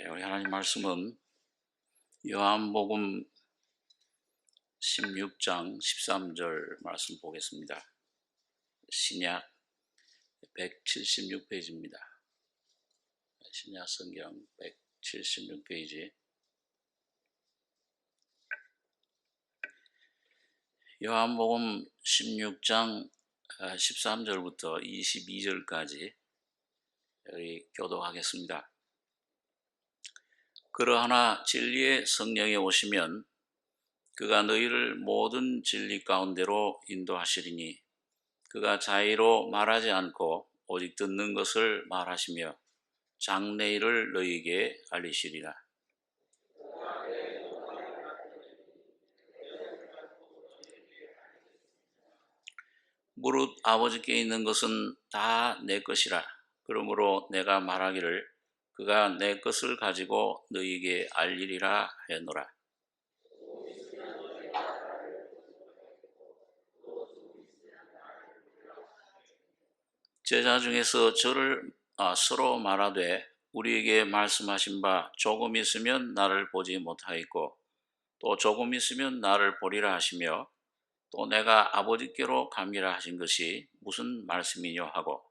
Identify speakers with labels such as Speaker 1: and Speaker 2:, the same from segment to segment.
Speaker 1: 우리 하나님 말씀은 요한복음 16장 13절 말씀 보겠습니다. 신약 176페이지입니다. 신약 성경 176페이지. 요한복음 16장 13절부터 22절까지 여기 교독하겠습니다. 그러하나 진리의 성령이 오시면 그가 너희를 모든 진리 가운데로 인도하시리니 그가 자의로 말하지 않고 오직 듣는 것을 말하시며 장래일을 너희에게 알리시리라. 무릇 아버지께 있는 것은 다 내 것이라. 그러므로 내가 말하기를 그가 내 것을 가지고 너희에게 알리리라 하였노라. 제자 중에서 저를 서로 말하되 우리에게 말씀하신 바 조금 있으면 나를 보지 못하였고 또 조금 있으면 나를 보리라 하시며 또 내가 아버지께로 감리라 하신 것이 무슨 말씀이뇨 하고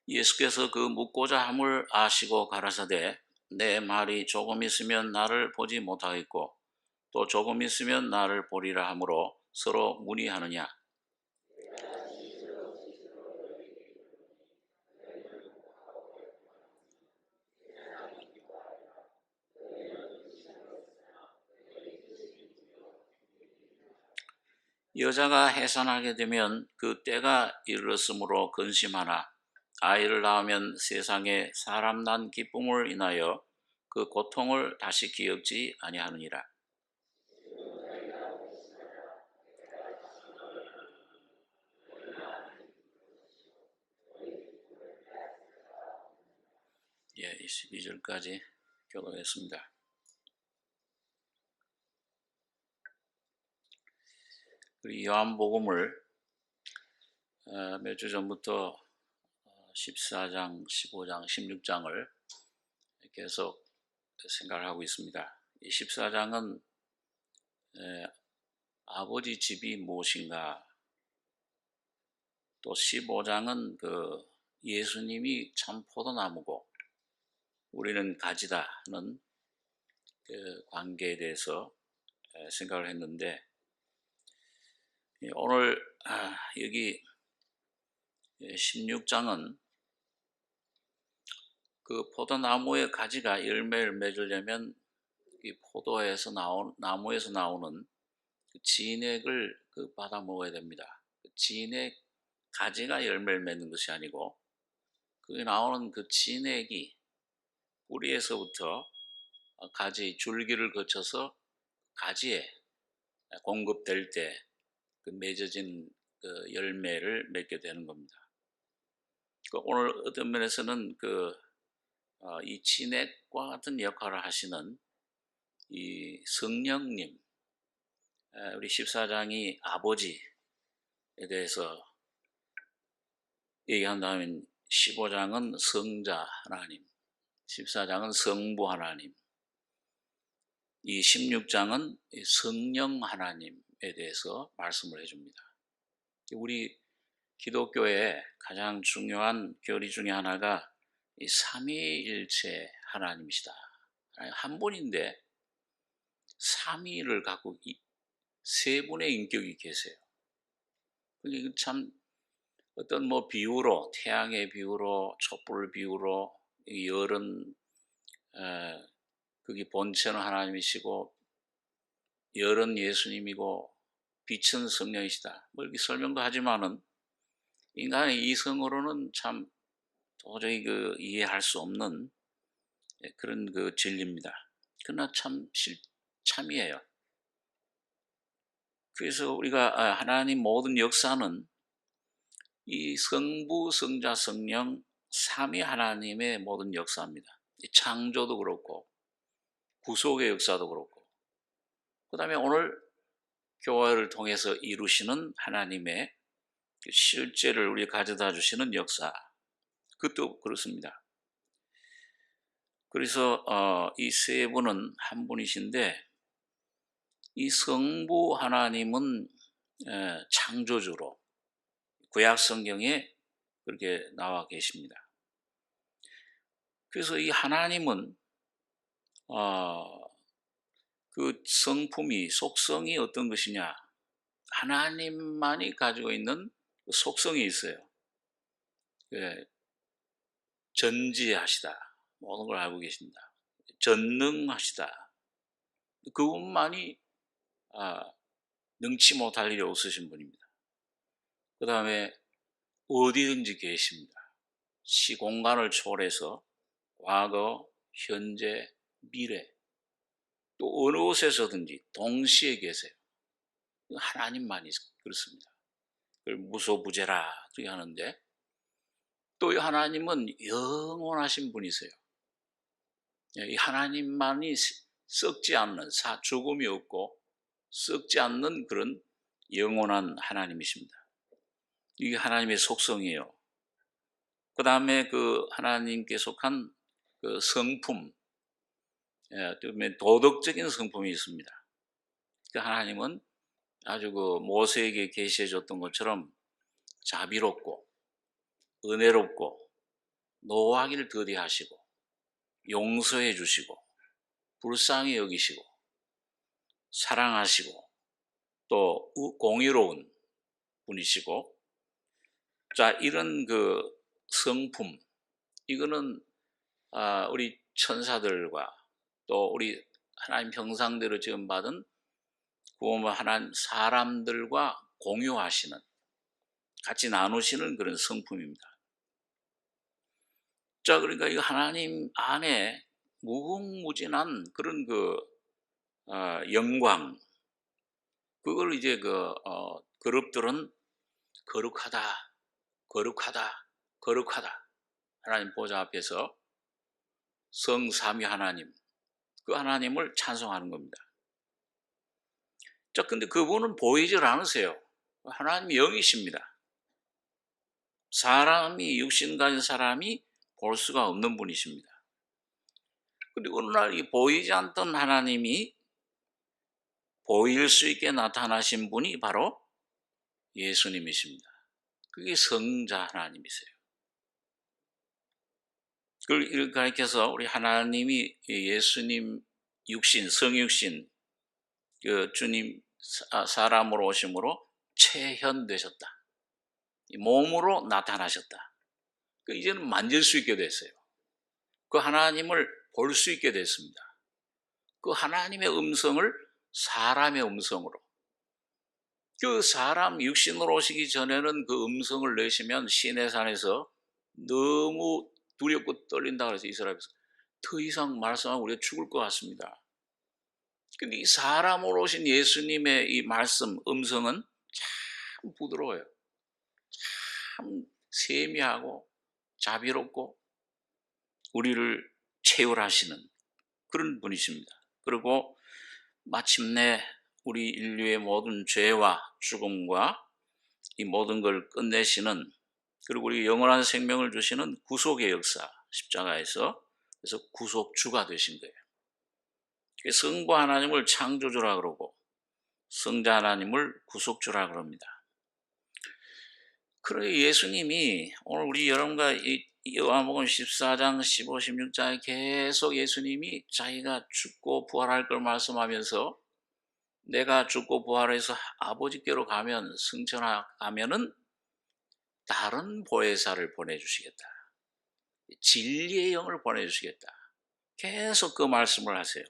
Speaker 1: 예수께서 그 묻고자 함을 아시고 가라사대 내 말이 조금 있으면 나를 보지 못하겠고 또 조금 있으면 나를 보리라 하므로 서로 문의하느냐. 여자가 해산하게 되면 그 때가 이르렀으므로 근심하나 아이를 낳으면 세상에 사람 난 기쁨을 인하여 그 고통을 다시 기억지 아니하느니라. 예, 22절까지 교독했습니다. 우리 요한복음을 몇 주 전부터 14장, 15장, 16장을 계속 생각을 하고 있습니다. 이 14장은 아버지 집이 무엇인가, 또 15장은 그 예수님이 참 포도나무고 우리는 가지다는 그 관계에 대해서 생각을 했는데 오늘 여기 16장은 그 포도나무의 가지가 열매를 맺으려면 이 포도에서 나무에서 나오는 그 진액을 받아 먹어야 됩니다. 그 진액 가지가 열매를 맺는 것이 아니고 그 나오는 그 진액이 뿌리에서부터 가지 줄기를 거쳐서 가지에 공급될 때 그 맺어진 그 열매를 맺게 되는 겁니다. 오늘 어떤 면에서는 이 진액과 같은 역할을 하시는 이 성령님, 우리 14장이 아버지에 대해서 얘기한다면 15장은 성자 하나님, 14장은 성부 하나님, 이 16장은 성령 하나님에 대해서 말씀을 해줍니다. 우리 기독교의 가장 중요한 교리 중에 하나가 이 삼위일체 하나님이시다. 한 분인데 삼위를 갖고 세 분의 인격이 계세요. 그게 참 어떤 비유로 태양의 비유로 촛불 비유로 열은 그게 본체는 하나님이시고 열은 예수님이고 빛은 성령이시다. 이렇게 설명도 하지만은 인간의 이성으로는 참 도저히 이해할 수 없는 그런 진리입니다. 그러나 참이에요. 그래서 우리가 하나님 모든 역사는 이 성부, 성자, 성령 삼위 하나님의 모든 역사입니다. 창조도 그렇고 구속의 역사도 그렇고 그 다음에 오늘 교회를 통해서 이루시는 하나님의 그 실제를 우리 가져다 주시는 역사, 그것도 그렇습니다. 그래서 이 세 분은 한 분이신데, 이 성부 하나님은 창조주로 구약 성경에 그렇게 나와 계십니다. 그래서 이 하나님은 그 성품이, 속성이 어떤 것이냐, 하나님만이 가지고 있는 그 속성이 있어요. 전지하시다, 모든 걸 알고 계신다. 전능하시다, 그분만이 능치 못할 일이 없으신 분입니다. 그 다음에 어디든지 계십니다. 시공간을 초월해서 과거, 현재, 미래, 또 어느 곳에서든지 동시에 계세요. 하나님만이 그렇습니다. 그걸 무소부재라 하는데, 또 이 하나님은 영원하신 분이세요. 이 하나님만이 썩지 않는, 죽음이 없고 썩지 않는 그런 영원한 하나님이십니다. 이게 하나님의 속성이에요. 그 다음에 그 하나님께 속한 그 성품, 도덕적인 성품이 있습니다. 그 하나님은 아주 그 모세에게 계시해 줬던 것처럼 자비롭고 은혜롭고 노하기를 더디하시고 용서해 주시고 불쌍히 여기시고 사랑하시고 또 공의로운 분이시고, 자, 이런 그 성품, 이거는 우리 천사들과 또 우리 하나님 형상대로 지금 받은 구원을 하나님 사람들과 공유하시는, 같이 나누시는 그런 성품입니다. 자, 그러니까 이 하나님 안에 무궁무진한 그런 그 영광, 그걸 이제 그룹들은 거룩하다, 거룩하다, 거룩하다, 하나님 보좌 앞에서 성삼위 하나님, 그 하나님을 찬송하는 겁니다. 자, 근데 그분은 보이질 않으세요. 하나님이 영이십니다. 사람이, 육신 가진 사람이 볼 수가 없는 분이십니다. 근데 어느 날 이 보이지 않던 하나님이 보일 수 있게 나타나신 분이 바로 예수님이십니다. 그게 성자 하나님이세요. 그걸 가리켜서 우리 하나님이 예수님 육신, 성육신, 그 주님 사람으로 오심으로 체현되셨다. 몸으로 나타나셨다. 이제는 만질 수 있게 됐어요. 그 하나님을 볼 수 있게 됐습니다. 그 하나님의 음성을 사람의 음성으로, 그 사람 육신으로 오시기 전에는 그 음성을 내시면 시내산에서 너무 두렵고 떨린다 그래서 이스라엘에서 더 이상 말씀하면 우리가 죽을 것 같습니다. 근데 이 사람으로 오신 예수님의 이 말씀, 음성은 참 부드러워요. 참 세미하고 자비롭고 우리를 채울하시는 그런 분이십니다. 그리고 마침내 우리 인류의 모든 죄와 죽음과 이 모든 걸 끝내시는, 그리고 우리 영원한 생명을 주시는 구속의 역사, 십자가에서, 그래서 구속주가 되신 거예요. 성부 하나님을 창조주라 그러고 성자 하나님을 구속주라 그럽니다. 그러니 예수님이 오늘 우리 여러분과 이 요한복음 14장, 15, 16장에 계속 예수님이 자기가 죽고 부활할 걸 말씀하면서, 내가 죽고 부활해서 아버지께로 가면, 승천하면은 다른 보혜사를 보내주시겠다, 진리의 영을 보내주시겠다, 계속 그 말씀을 하세요.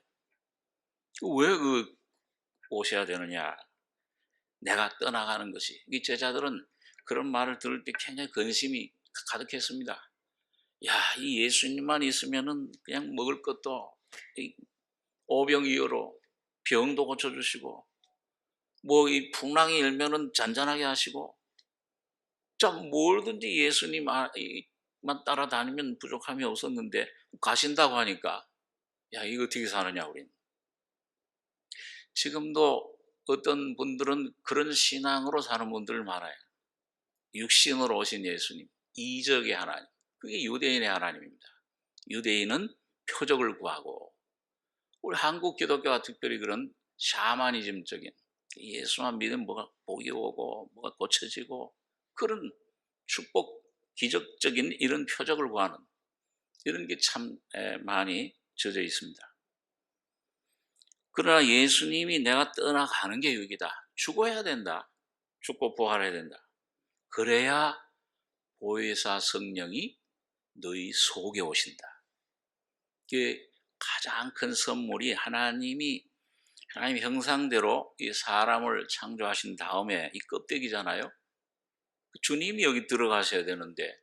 Speaker 1: 왜 오셔야 되느냐? 내가 떠나가는 것이. 이 제자들은 그런 말을 들을 때 굉장히 근심이 가득했습니다. 야, 이 예수님만 있으면은 그냥 먹을 것도 오병이어로 병도 고쳐주시고, 뭐 이 풍랑이 일면은 잔잔하게 하시고, 참 뭐든지 예수님만 따라다니면 부족함이 없었는데 가신다고 하니까, 야, 이거 어떻게 사느냐 우린. 지금도 어떤 분들은 그런 신앙으로 사는 분들 많아요. 육신으로 오신 예수님, 이적의 하나님. 그게 유대인의 하나님입니다. 유대인은 표적을 구하고, 우리 한국 기독교가 특별히 그런 샤머니즘적인, 예수만 믿으면 뭐가 복이 오고 뭐가 고쳐지고 그런 축복, 기적적인 이런 표적을 구하는 이런 게 참 많이 젖어 있습니다. 그러나 예수님이 내가 떠나가는 게 유익이다. 죽어야 된다. 죽고 부활해야 된다. 그래야 보혜사 성령이 너희 속에 오신다. 이게 가장 큰 선물이 하나님 형상대로 이 사람을 창조하신 다음에 이 껍데기잖아요. 주님이 여기 들어가셔야 되는데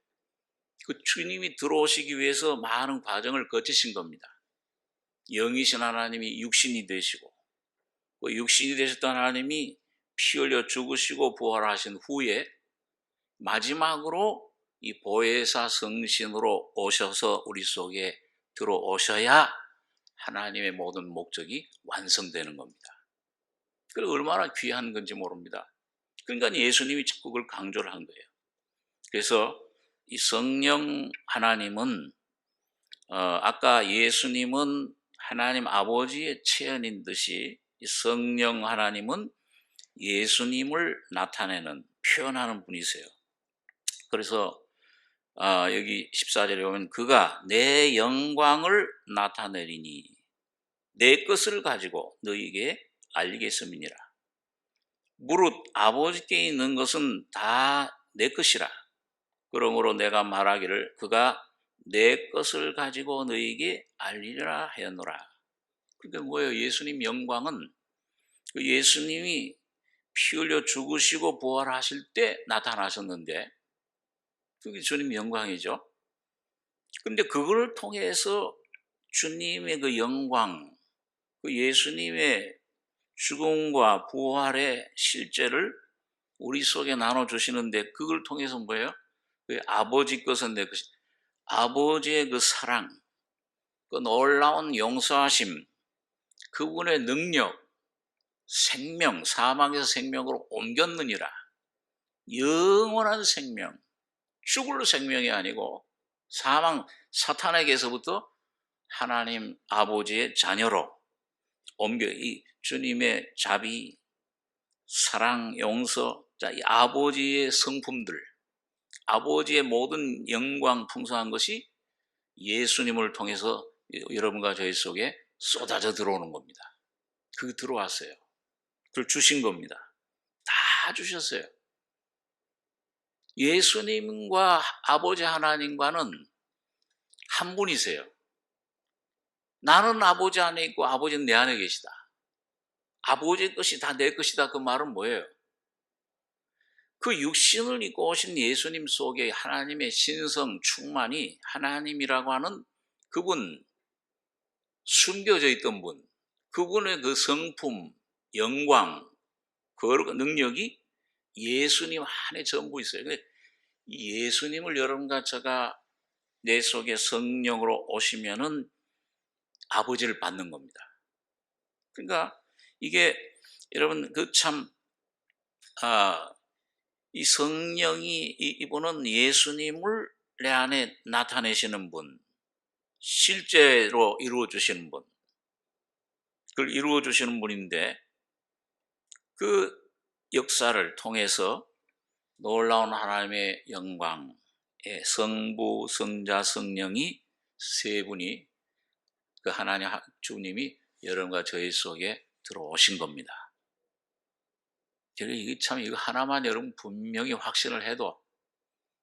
Speaker 1: 그 주님이 들어오시기 위해서 많은 과정을 거치신 겁니다. 영이신 하나님이 육신이 되시고 그 육신이 되셨던 하나님이 피 흘려 죽으시고 부활하신 후에 마지막으로 이 보혜사 성신으로 오셔서 우리 속에 들어오셔야 하나님의 모든 목적이 완성되는 겁니다. 그 얼마나 귀한 건지 모릅니다. 그러니까 예수님이 자꾸 그걸 강조를 한 거예요. 그래서 이 성령 하나님은 아까 예수님은 하나님 아버지의 체현인 듯이 이 성령 하나님은 예수님을 나타내는 표현하는 분이세요. 그래서 여기 14절에 보면 그가 내 영광을 나타내리니 내 것을 가지고 너희에게 알리겠음이니라. 무릇 아버지께 있는 것은 다 내 것이라. 그러므로 내가 말하기를 그가 내 것을 가지고 너희에게 알리리라 하였노라. 그러니까 뭐예요? 예수님 영광은 그 예수님이 피 흘려 죽으시고 부활하실 때 나타나셨는데 그게 주님 영광이죠. 근데 그걸 통해서 주님의 그 영광, 그 예수님의 죽음과 부활의 실제를 우리 속에 나눠주시는데 그걸 통해서 뭐예요? 그 아버지 것은 내 것이, 아버지의 그 사랑, 그 놀라운 용서하심, 그분의 능력, 생명, 사망에서 생명으로 옮겼느니라. 영원한 생명, 죽을 생명이 아니고 사망, 사탄에게서부터 하나님 아버지의 자녀로 옮겨 이 주님의 자비, 사랑, 용서, 이 아버지의 성품들, 아버지의 모든 영광 풍성한 것이 예수님을 통해서 여러분과 저희 속에 쏟아져 들어오는 겁니다. 그게 들어왔어요. 그걸 주신 겁니다. 다 주셨어요. 예수님과 아버지 하나님과는 한 분이세요. 나는 아버지 안에 있고 아버지는 내 안에 계시다. 아버지의 것이 다 내 것이다. 그 말은 뭐예요? 그 육신을 입고 오신 예수님 속에 하나님의 신성 충만이 하나님이라고 하는 그분, 숨겨져 있던 분, 그분의 그 성품, 영광, 그 능력이 예수님 안에 전부 있어요. 근데 예수님을 여러분과 제가 내 속에 성령으로 오시면은 아버지를 받는 겁니다. 그러니까 이게 여러분 이 성령이 이분은 예수님을 내 안에 나타내시는 분, 실제로 이루어 주시는 분, 그걸 이루어 주시는 분인데 그 역사를 통해서 놀라운 하나님의 영광, 성부, 성자, 성령이 세 분이 그 하나님 주님이 여러분과 저희 속에 들어오신 겁니다. 이게 참 이거 하나만 여러분 분명히 확신을 해도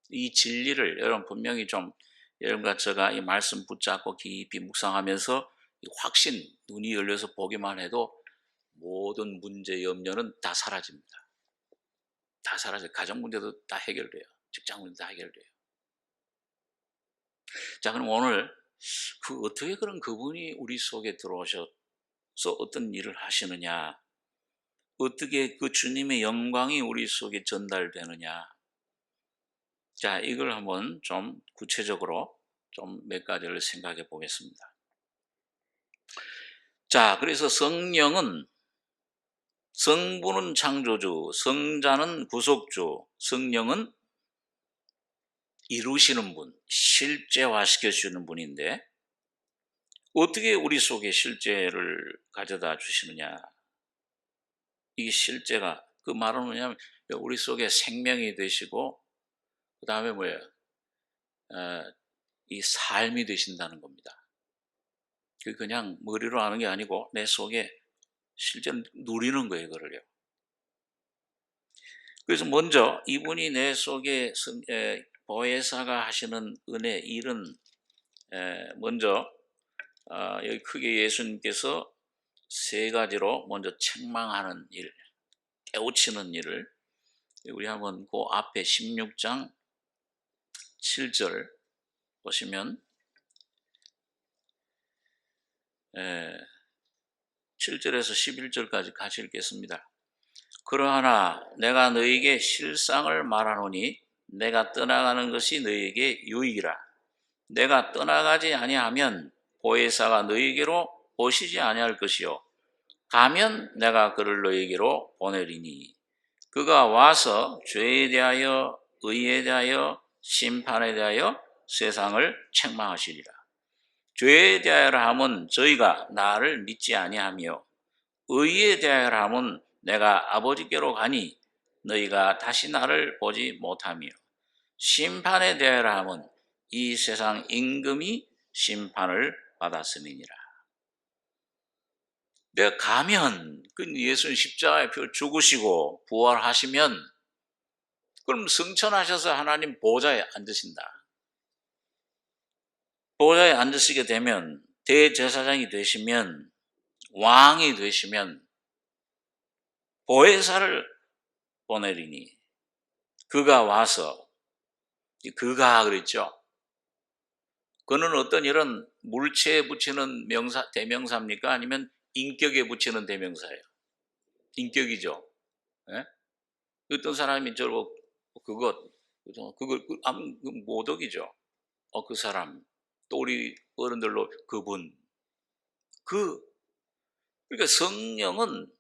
Speaker 1: 이 진리를 여러분 분명히 좀 여러분과 제가 이 말씀 붙잡고 깊이 묵상하면서 이 확신 눈이 열려서 보기만 해도 모든 문제 염려는 다 사라집니다. 다 사라져요. 가정 문제도 다 해결돼요. 직장 문제도 다 해결돼요. 자, 그럼 오늘 어떻게 그런 그분이 우리 속에 들어오셔서 어떤 일을 하시느냐, 어떻게 그 주님의 영광이 우리 속에 전달되느냐. 자, 이걸 한번 좀 구체적으로 좀 몇 가지를 생각해 보겠습니다. 자, 그래서 성령은 성부는 창조주, 성자는 구속주, 성령은 이루시는 분, 실제화시켜 주시는 분인데 어떻게 우리 속에 실제를 가져다 주시느냐. 이 실제가 그 말은 뭐냐면 우리 속에 생명이 되시고 그 다음에 뭐예요? 이 삶이 되신다는 겁니다. 그 그냥 머리로 하는 게 아니고 내 속에 실제로 누리는 거예요, 그걸요. 그래서 먼저 이분이 내 속에 보혜사가 하시는 은혜 일은 먼저 여기 크게 예수님께서 세 가지로 먼저 책망하는 일, 깨우치는 일을 우리 한번 그 앞에 16장 7절 보시면 7절에서 11절까지 같이 읽겠습니다. 그러하나 내가 너에게 실상을 말하노니 내가 떠나가는 것이 너에게 유익이라. 내가 떠나가지 아니하면 보혜사가 너에게로 오시지 아니할 것이요 가면 내가 그를 너에게로 보내리니 그가 와서 죄에 대하여 의에 대하여 심판에 대하여 세상을 책망하시리라. 죄에 대하여라 함은 저희가 나를 믿지 아니하며 의에 대하여라 함은 내가 아버지께로 가니 너희가 다시 나를 보지 못하며 심판에 대하여라 함은 이 세상 임금이 심판을 받았음이니라. 내가 가면 그 예수님 십자가에 죽으시고 부활하시면 그럼 승천하셔서 하나님 보좌에 앉으신다. 보좌에 앉으시게 되면 대제사장이 되시면 왕이 되시면 보혜사를 보내리니 그가 와서 그가 그랬죠. 그는 어떤 이런 물체에 붙이는 명사 대명사입니까? 아니면 인격에 붙이는 대명사예요. 인격이죠. 예? 어떤 사람이 저거 그걸 모독이죠. 그 사람 또 우리 어른들로 그분 그러니까 성령은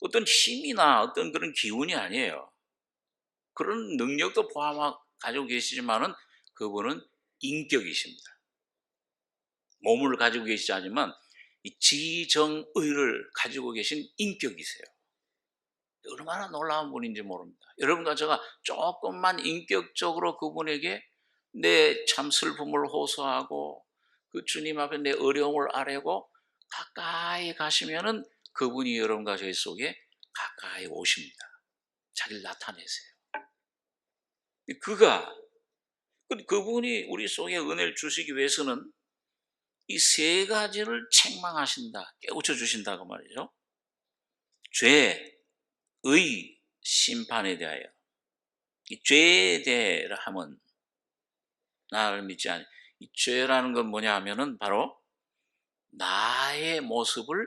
Speaker 1: 어떤 힘이나 어떤 그런 기운이 아니에요. 그런 능력도 가지고 계시지만은 그분은 인격이십니다. 몸을 가지고 계시지 않지만 이 지정의를 가지고 계신 인격이세요. 얼마나 놀라운 분인지 모릅니다. 여러분과 제가 조금만 인격적으로 그분에게 내 참 슬픔을 호소하고 그 주님 앞에 내 어려움을 아뢰고 가까이 가시면은 그분이 여러분과 저희 속에 가까이 오십니다. 자기를 나타내세요. 그분이 우리 속에 은혜를 주시기 위해서는 이 세 가지를 책망하신다, 깨우쳐 주신다고 말이죠. 죄, 의, 심판에 대하여. 이 죄에 대하여 하면 나를 믿지 않니. 이 죄라는 건 뭐냐 하면은 바로 나의 모습을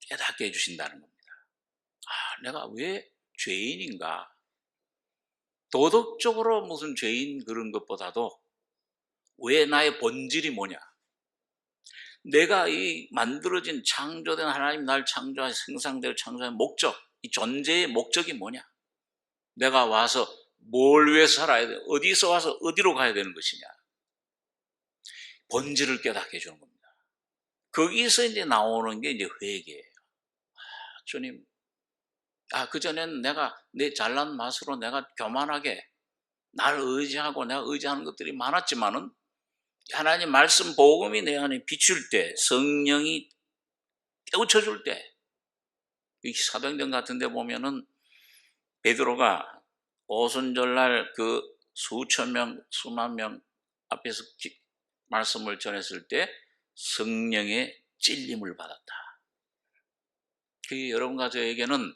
Speaker 1: 깨닫게 해주신다는 겁니다. 내가 왜 죄인인가? 도덕적으로 무슨 죄인 그런 것보다도 왜 나의 본질이 뭐냐? 내가 이 만들어진 창조된 하나님 날 창조한 생상대로 창조한 목적, 이 존재의 목적이 뭐냐? 내가 와서 뭘 위해서 살아야 돼? 어디서 와서 어디로 가야 되는 것이냐? 본질을 깨닫게 해주는 겁니다. 거기서 이제 나오는 게 이제 회개예요. 주님, 그전에는 내가 내 잘난 맛으로 내가 교만하게 나를 의지하고 내가 의지하는 것들이 많았지만은 하나님 말씀 복음이 내 안에 비출 때 성령이 깨우쳐 줄 때 이 사도행전 같은 데 보면은 베드로가 오순절날 그 수천 명 수만 명 앞에서 말씀을 전했을 때 성령의 찔림을 받았다. 그게 여러분과 저에게는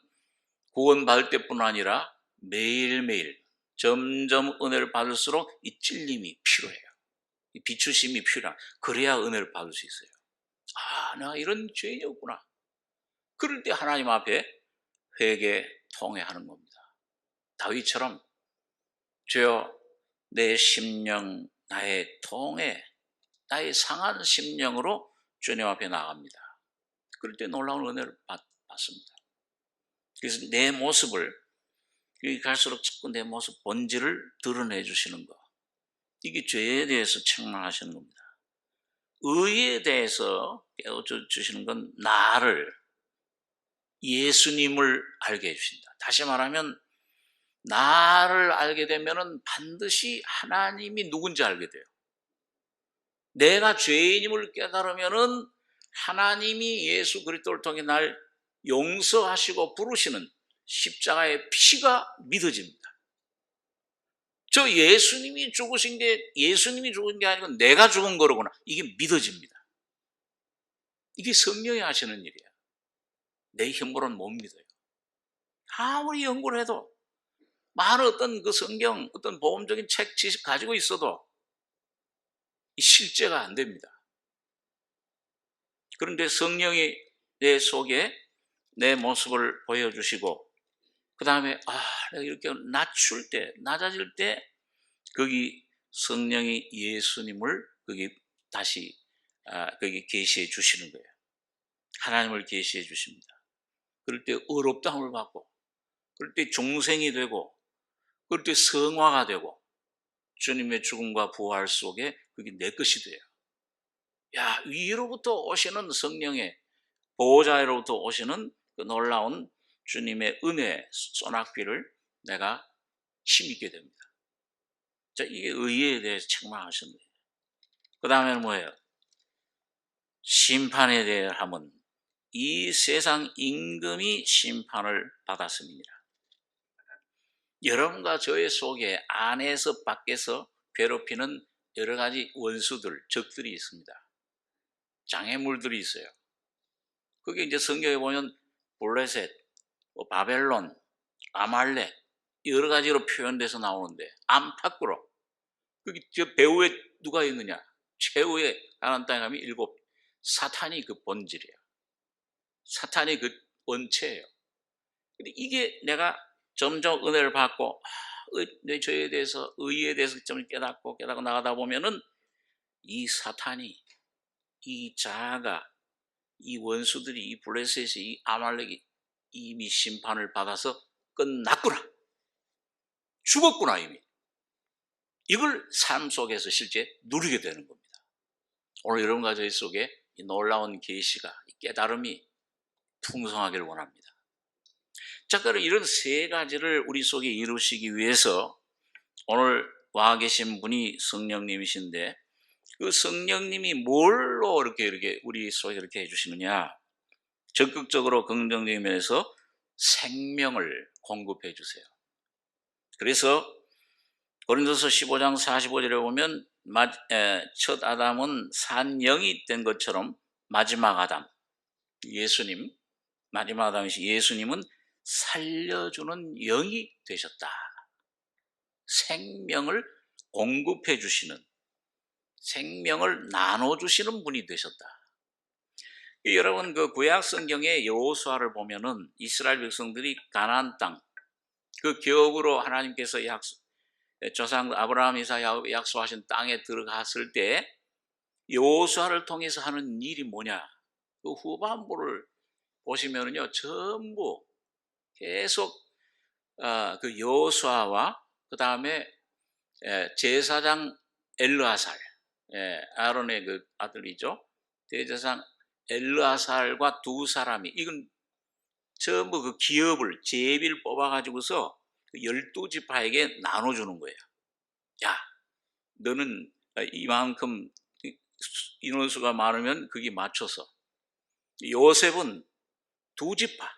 Speaker 1: 구원받을 때뿐 아니라 매일매일 점점 은혜를 받을수록 이 찔림이 필요해요. 이 비추심이 필요한. 그래야 은혜를 받을 수 있어요. 내가 이런 죄인이었구나. 그럴 때 하나님 앞에 회개 통회하는 겁니다. 다윗처럼 주여 내 심령 나의 통회 나의 상한 심령으로 주님 앞에 나갑니다. 그럴 때 놀라운 은혜를 받습니다. 그래서 내 모습을, 여기 갈수록 자꾸 내 모습 본질을 드러내 주시는 거. 이게 죄에 대해서 책망하시는 겁니다. 의에 대해서 깨우쳐 주시는 건 나를, 예수님을 알게 해주신다. 다시 말하면 나를 알게 되면은 반드시 하나님이 누군지 알게 돼요. 내가 죄인임을 깨달으면은 하나님이 예수 그리스도를 통해 날 용서하시고 부르시는 십자가의 피가 믿어집니다. 저 예수님이 죽으신 게 예수님이 죽은 게 아니고 내가 죽은 거로구나. 이게 믿어집니다. 이게 성령이 하시는 일이야. 내 힘으로는 못 믿어요. 아무리 연구를 해도 많은 어떤 그 성경, 어떤 보험적인 책 지식 가지고 있어도 실제가 안 됩니다. 그런데 성령이 내 속에 내 모습을 보여주시고, 그 다음에 내가 이렇게 낮아질 때 거기 성령이 예수님을 거기 다시 거기 계시해 주시는 거예요. 하나님을 계시해 주십니다. 그럴 때 의롭다함을 받고, 그럴 때 중생이 되고, 그럴 때 성화가 되고, 주님의 죽음과 부활 속에 그게 내 것이 돼요. 야, 위로부터 오시는 성령의 보호자로부터 오시는 그 놀라운 주님의 은혜 소낙비를 내가 힘있게 됩니다. 자, 이게 의에 대해서 책망하신 거예요. 그 다음에는 뭐예요? 심판에 대함은 이 세상 임금이 심판을 받았습니다. 여러분과 저의 속에 안에서 밖에서 괴롭히는 여러 가지 원수들, 적들이 있습니다. 장애물들이 있어요. 그게 이제 성경에 보면 블레셋, 바벨론, 아말렉 여러 가지로 표현돼서 나오는데, 안팎으로 거기 저 배후에 누가 있느냐? 최후의 가나안 땅에 가면 일곱, 사탄이 그 본질이에요. 사탄이 그 원체예요. 근데 이게 내가 점점 은혜를 받고 내 죄에 대해서, 의에 대해서 좀 깨닫고 나가다 보면은 이 사탄이, 이 자아가, 이 원수들이, 이 블레셋이, 이 아말렉이 이미 심판을 받아서 끝났구나, 죽었구나 이미. 이걸 삶 속에서 실제 누리게 되는 겁니다. 오늘 여러분과 저희 속에 이 놀라운 계시가, 이 깨달음이 풍성하기를 원합니다. 자, 그럼 이런 세 가지를 우리 속에 이루시기 위해서 오늘 와 계신 분이 성령님이신데, 그 성령님이 뭘로 이렇게 우리 속에 이렇게 해주시느냐? 적극적으로 긍정적인 면에서 생명을 공급해 주세요. 그래서 고린도서 15장 45절에 보면 첫 아담은 산 영이 된 것처럼 마지막 아담, 예수님, 마지막 아담이신 예수님은 살려주는 영이 되셨다. 생명을 공급해 주시는, 생명을 나눠주시는 분이 되셨다. 여러분, 그 구약 성경의 여호수아를 보면은 이스라엘 백성들이 가나안 땅, 그 기업으로 하나님께서 조상 아브라함, 이삭, 야곱 약속하신 땅에 들어갔을 때 여호수아를 통해서 하는 일이 뭐냐? 그 후반부를 보시면은요, 전부 계속 그 여호수아와 그 다음에 제사장 엘르아살, 아론의 그 아들이죠. 대제사장 엘르아살과 두 사람이, 이건 전부 그 기업을 제비를 뽑아가지고서 12지파에게 나눠주는 거예요. 야, 너는 이만큼 인원수가 많으면 거기 맞춰서. 요셉은 두 지파,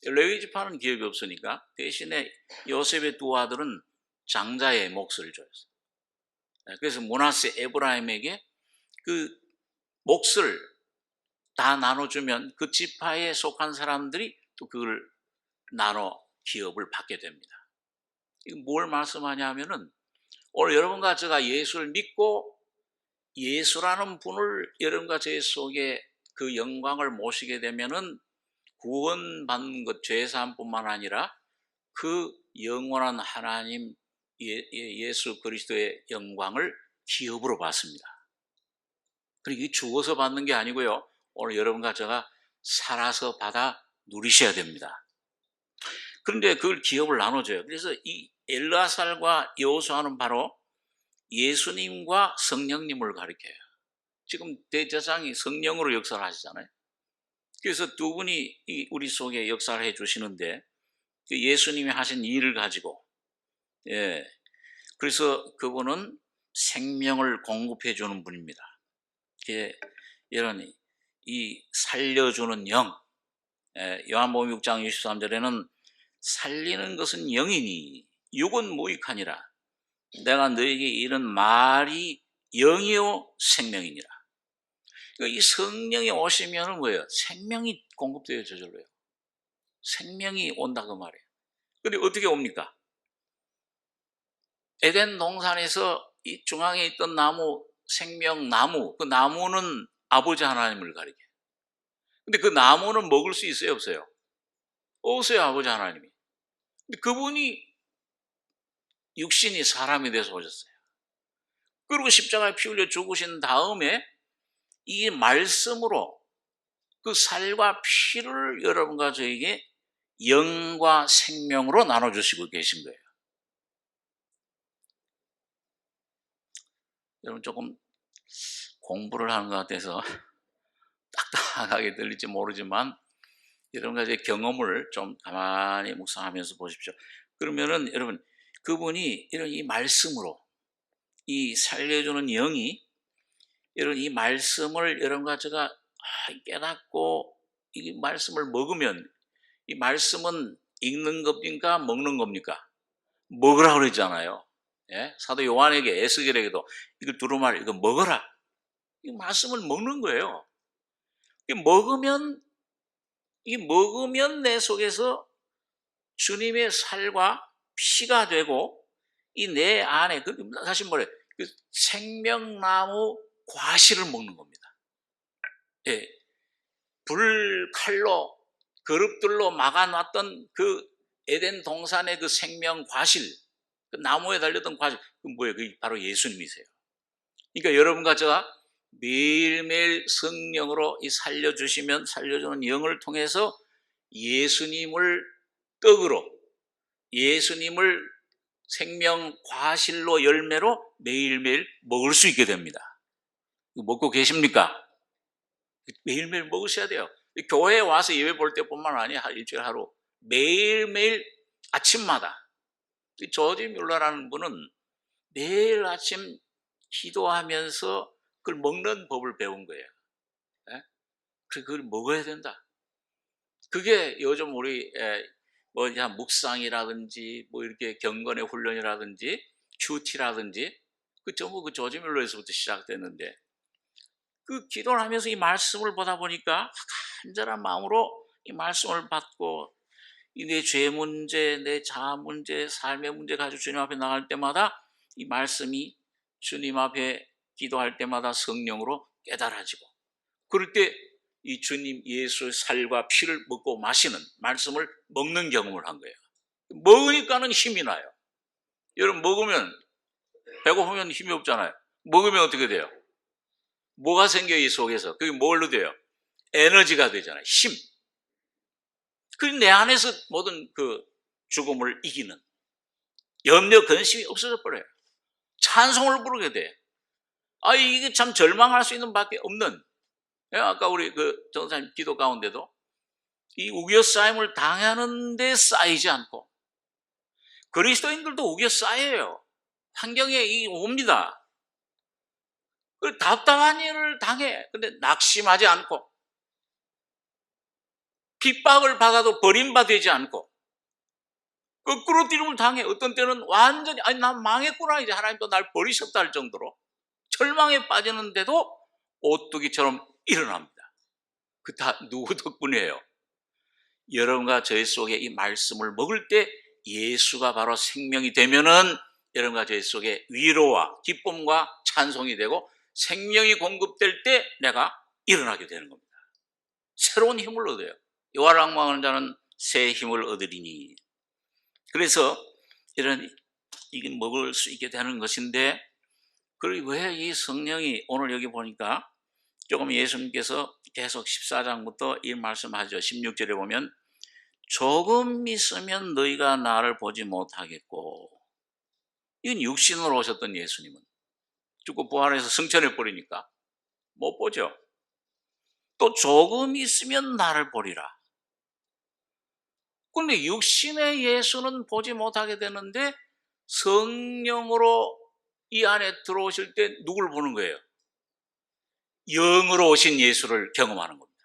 Speaker 1: 레위 지파는 기업이 없으니까 대신에 요셉의 두 아들은 장자의 몫을 줬어요. 그래서 므낫세, 에브라임에게 그 몫을 다 나눠주면 그 지파에 속한 사람들이 또 그걸 나눠 기업을 받게 됩니다. 이거 뭘 말씀하냐 하면은, 오늘 여러분과 제가 예수를 믿고 예수라는 분을 여러분과 제 속에 그 영광을 모시게 되면은 구원받는 것, 죄사함뿐만 아니라 그 영원한 하나님 예수 그리스도의 영광을 기업으로 받습니다. 그리고 이 죽어서 받는 게 아니고요, 오늘 여러분과 제가 살아서 받아 누리셔야 됩니다. 그런데 그걸 기업을 나눠줘요. 그래서 이 엘르아살과 여호수아는 바로 예수님과 성령님을 가리켜요. 지금 대제사장이 성령으로 역사를 하시잖아요. 그래서 두 분이 우리 속에 역사를 해 주시는데 예수님이 하신 일을 가지고, 예, 그래서 그분은 생명을 공급해 주는 분입니다. 이런 이 살려주는 영, 요한복음 6장 63절에는 살리는 것은 영이니 육은 무익하니라. 내가 너에게 이른 말이 영이요 생명이니라. 이 성령이 오시면은 뭐예요? 생명이 공급돼요, 저절로요. 생명이 온다 그 말이에요. 근데 어떻게 옵니까? 에덴 동산에서 이 중앙에 있던 나무, 생명나무, 그 나무는 아버지 하나님을 가리켜요. 근데 그 나무는 먹을 수 있어요, 없어요? 없어요, 아버지 하나님이. 근데 그분이 육신이 사람이 돼서 오셨어요. 그리고 십자가에 피 흘려 죽으신 다음에 이 말씀으로 그 살과 피를 여러분과 저에게 영과 생명으로 나눠주시고 계신 거예요. 여러분 조금 공부를 하는 것 같아서 딱딱하게 들릴지 모르지만 여러분과 제 경험을 좀 가만히 묵상하면서 보십시오. 그러면은 여러분 그분이 이런 이 말씀으로 이 살려주는 영이 여러분 이 말씀을 여러분과 제가 깨닫고 이 말씀을 먹으면 이 말씀은 읽는 겁니까? 먹는 겁니까? 먹으라고 그랬잖아요. 예? 사도 요한에게 에스겔에게도 이거 두루마리 이거 먹어라. 이 말씀을 먹는 거예요. 먹으면 이 먹으면 내 속에서 주님의 살과 피가 되고 이 내 안에 다시 뭐래? 그 생명나무 과실을 먹는 겁니다. 예. 불칼로 그룹들로 막아놨던 그 에덴 동산의 그 생명 과실, 그 나무에 달렸던 과실, 그 뭐예요? 그게 바로 예수님이세요. 그러니까 여러분과 제가 매일매일 성령으로 이 살려주시면 살려주는 영을 통해서 예수님을 떡으로, 예수님을 생명 과실로 열매로 매일매일 먹을 수 있게 됩니다. 먹고 계십니까? 매일매일 먹으셔야 돼요. 교회에 와서 예배 볼 때뿐만 아니라 일주일에 하루 매일매일 아침마다 조지 뮬러라는 분은 매일 아침 기도하면서 그걸 먹는 법을 배운 거예요. 예? 그걸 먹어야 된다. 그게 요즘 우리 뭐냐 묵상이라든지 뭐 이렇게 경건의 훈련이라든지 큐티라든지 그 전부 그 조지 뮬러에서부터 시작됐는데 그 기도를 하면서 이 말씀을 보다 보니까 간절한 마음으로 이 말씀을 받고 내 죄 문제, 내 자아 문제, 삶의 문제 가지고 주님 앞에 나갈 때마다 이 말씀이 주님 앞에 기도할 때마다 성령으로 깨달아지고 그럴 때 이 주님 예수의 살과 피를 먹고 마시는 말씀을 먹는 경험을 한 거예요. 먹으니까는 힘이 나요. 여러분 먹으면 배고프면 힘이 없잖아요. 먹으면 어떻게 돼요? 뭐가 생겨요, 이 속에서? 그게 뭘로 돼요? 에너지가 되잖아요. 힘. 그 내 안에서 모든 그 죽음을 이기는 염려, 근심이 없어져 버려요. 찬송을 부르게 돼. 이게 참 절망할 수 있는 밖에 없는. 아까 우리 그 전사님 기도 가운데도 이 우겨싸임을 당하는데 쌓이지 않고 그리스도인들도 우겨싸여요. 환경에 옵니다. 답답한 일을 당해. 근데 낙심하지 않고 핍박을 받아도 버림받지 않고 거꾸로 뛰름을 당해. 어떤 때는 완전히 난 망했구나 이제 하나님도 날 버리셨다 할 정도로 절망에 빠지는데도 오뚜기처럼 일어납니다. 그 다 누구 덕분이에요? 여러분과 저희 속에 이 말씀을 먹을 때 예수가 바로 생명이 되면은 여러분과 저희 속에 위로와 기쁨과 찬송이 되고 생명이 공급될 때 내가 일어나게 되는 겁니다. 새로운 힘을 얻어요. 요한락망하는 자는 새 힘을 얻으리니. 그래서 이게 먹을 수 있게 되는 것인데 그리고 왜 이 성령이 오늘 여기 보니까 조금 예수님께서 계속 14장부터 이 말씀하죠. 16절에 보면 조금 있으면 너희가 나를 보지 못하겠고, 이건 육신으로 오셨던 예수님은 죽고 부활해서 승천해 버리니까 못 보죠. 또 조금 있으면 나를 보리라. 그런데 육신의 예수는 보지 못하게 되는데 성령으로 이 안에 들어오실 때 누굴 보는 거예요? 영으로 오신 예수를 경험하는 겁니다.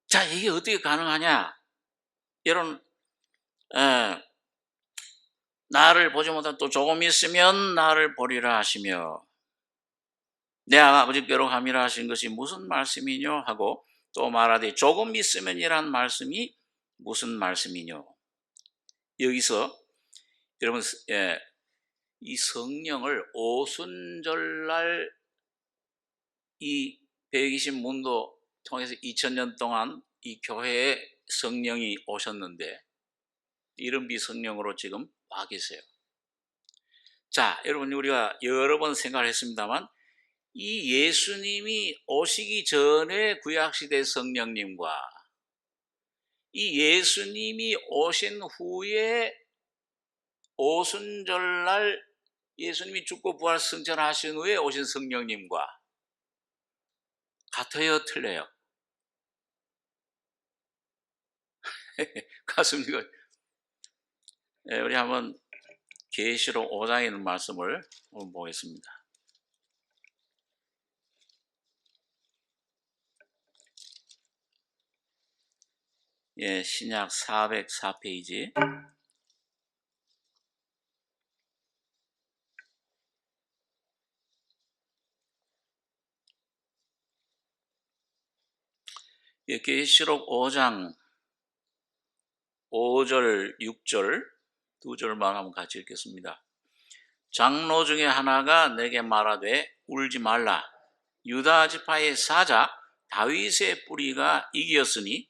Speaker 1: 자, 이게 어떻게 가능하냐? 여러분, 에, 나를 보지 못한 또 조금 있으면 나를 보리라 하시며 내 아버지께로 감이라 하신 것이 무슨 말씀이뇨? 하고 또 말하되 조금 있으면이란 말씀이 무슨 말씀이뇨? 여기서 여러분, 이 성령을 오순절날 이 120 문도 통해서 2000년 동안 이 교회에 성령이 오셨는데 이른 비성령으로 지금 와 계세요. 자, 여러분, 우리가 여러 번 생각을 했습니다만 이 예수님이 오시기 전에 구약시대 성령님과 이 예수님이 오신 후에 오순절날 예수님이 죽고 부활 승천하신 후에 오신 성령님과 같아요, 틀려요? 같습니까? 우리 한번 계시록 5장에 있는 말씀을 한번 보겠습니다. 신약 404페이지. 계시록 5장 5절, 6절 두 절만 한번 같이 읽겠습니다. 장로 중에 하나가 내게 말하되 울지 말라. 유다 지파의 사자 다윗의 뿌리가 이기었으니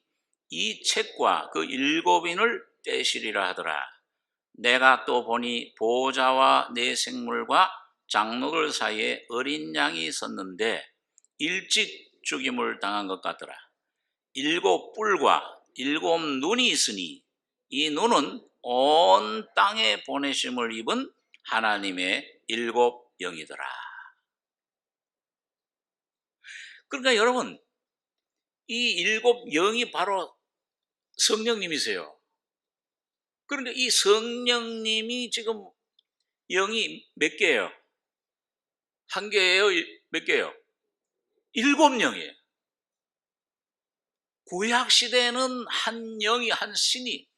Speaker 1: 이 책과 그 7인을 떼시리라 하더라. 내가 또 보니 보호자와 내 생물과 장로들 사이에 어린 양이 섰는데 일찍 죽임을 당한 것 같더라. 7 뿔과 7 눈이 있으니 이 눈은 온 땅에 보내심을 입은 하나님의 7 영이더라. 그러니까 여러분, 이 7 영이 바로 성령님이세요. 그런데 이 성령님이 지금 영이 몇 개예요? 한 개예요? 몇 개예요? 7 영이에요. 구약시대에는 한 영이, 한 신이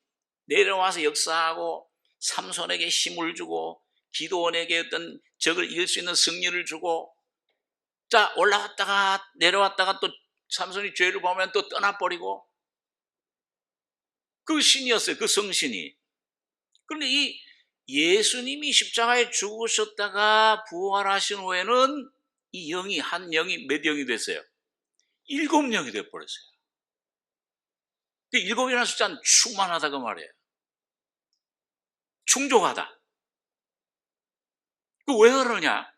Speaker 1: 내려와서 역사하고 삼손에게 힘을 주고 기도원에게 어떤 적을 이길 수 있는 승리를 주고, 자, 올라왔다가 내려왔다가 또 삼손이 죄를 범하면 또 떠나버리고, 그 신이었어요. 그 성신이. 그런데 이 예수님이 십자가에 죽으셨다가 부활하신 후에는 이 영이, 한 영이 몇 영이 됐어요? 7 영이 돼버렸어요. 그 7이라는 숫자는 충만하다 그 말이에요. 충족하다. 그 왜 그러냐?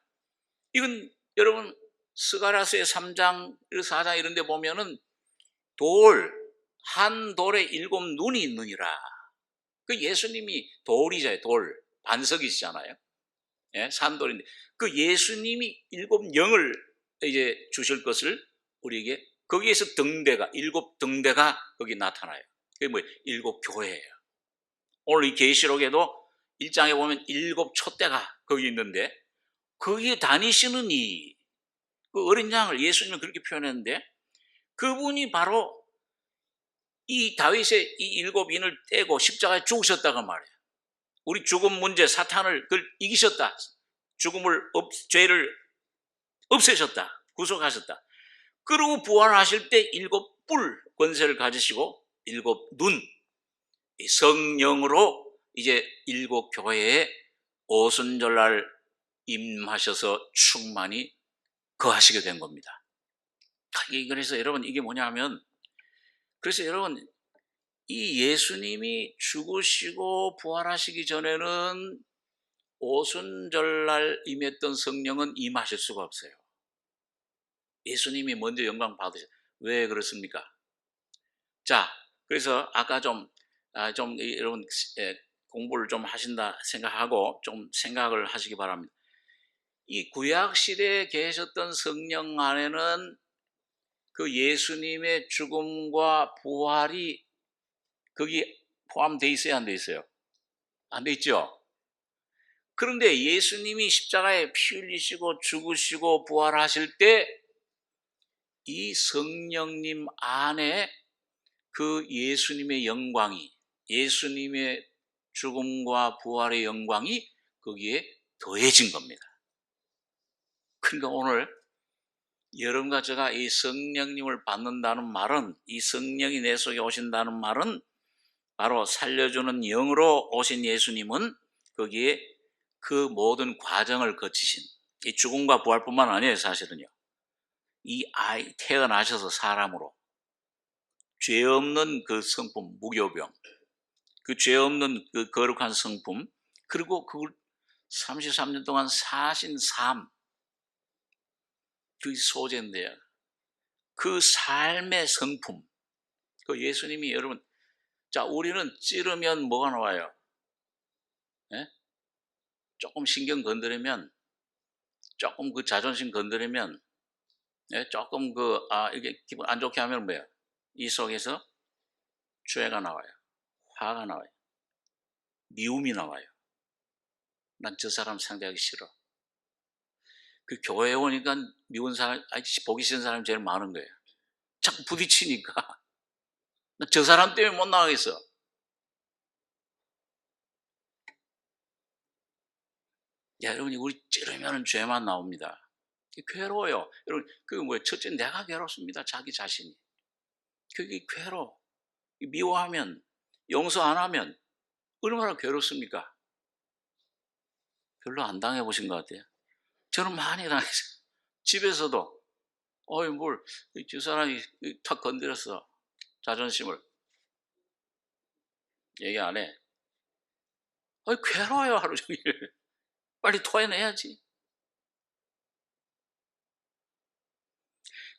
Speaker 1: 이건 여러분 스가랴서의 3장, 4장 이런 데 보면은 한 돌에 7 눈이 있느니라. 그 예수님이 돌이잖아요. 돌. 반석이시잖아요. 예, 산돌인데 그 예수님이 7 영을 이제 주실 것을 우리에게 거기에서 등대가 7 등대가 거기 나타나요. 그게 뭐예요? 7 교회예요. 오늘 이 계시록에도 1장에 보면 7 촛대가 거기 있는데 거기에 다니시는 그 어린 양을 예수님은 그렇게 표현했는데 그분이 바로 이 다윗의 이 7인을 떼고 십자가에 죽으셨다고 말이에요. 우리 죽음 문제, 사탄을 그걸 이기셨다. 죄를 없애셨다. 구속하셨다. 그리고 부활하실 때 7 뿔 권세를 가지시고 7 눈, 성령으로 이제 7 교회에 오순절날 임하셔서 충만히 거하시게 된 겁니다. 그래서 여러분 이게 뭐냐 하면, 그래서 여러분 이 예수님이 죽으시고 부활하시기 전에는 오순절날 임했던 성령은 임하실 수가 없어요. 예수님이 먼저 영광 받으셔. 왜 그렇습니까? 자, 그래서 아까 여러분 공부를 좀 하신다 생각하고 좀 생각을 하시기 바랍니다. 이 구약 시대에 계셨던 성령 안에는 그 예수님의 죽음과 부활이 거기 포함되어 있어야 안 돼 있어요? 안 돼 있죠? 그런데 예수님이 십자가에 피 흘리시고 죽으시고 부활하실 때 이 성령님 안에 그 예수님의 영광이, 예수님의 죽음과 부활의 영광이 거기에 더해진 겁니다. 그러니까 오늘 여러분과 제가 이 성령님을 받는다는 말은, 이 성령이 내 속에 오신다는 말은 바로 살려주는 영으로 오신 예수님은 거기에 그 모든 과정을 거치신, 이 죽음과 부활뿐만 아니에요. 사실은요, 이 아이 태어나셔서 사람으로 죄 없는 그 성품, 무교병, 그 죄 없는 그 거룩한 성품, 그리고 그걸 33년 동안 사신 삶, 그 소재인데요. 그 삶의 성품, 그 예수님이 여러분, 자, 우리는 찌르면 뭐가 나와요? 예? 조금 신경 건드리면, 조금 그 자존심 건드리면, 예? 조금 이게 기분 안 좋게 하면 뭐예요? 이 속에서 죄가 나와요. 화가 나와요. 미움이 나와요. 난 저 사람 상대하기 싫어. 그 교회에 오니까 미운 사람, 보기 싫은 사람이 제일 많은 거예요. 자꾸 부딪히니까. 나 저 사람 때문에 못 나가겠어. 야, 여러분이 우리 찌르면 죄만 나옵니다. 괴로워요. 여러분, 그게 뭐예요? 첫째, 내가 괴롭습니다. 자기 자신이. 그게 괴로워. 미워하면, 용서 안 하면 얼마나 괴롭습니까? 별로 안 당해보신 것 같아요. 저는 많이 당했어요. 집에서도, 저 사람이 탁 건드렸어. 자존심을. 얘기 안 해. 괴로워요, 하루 종일. 빨리 토해내야지.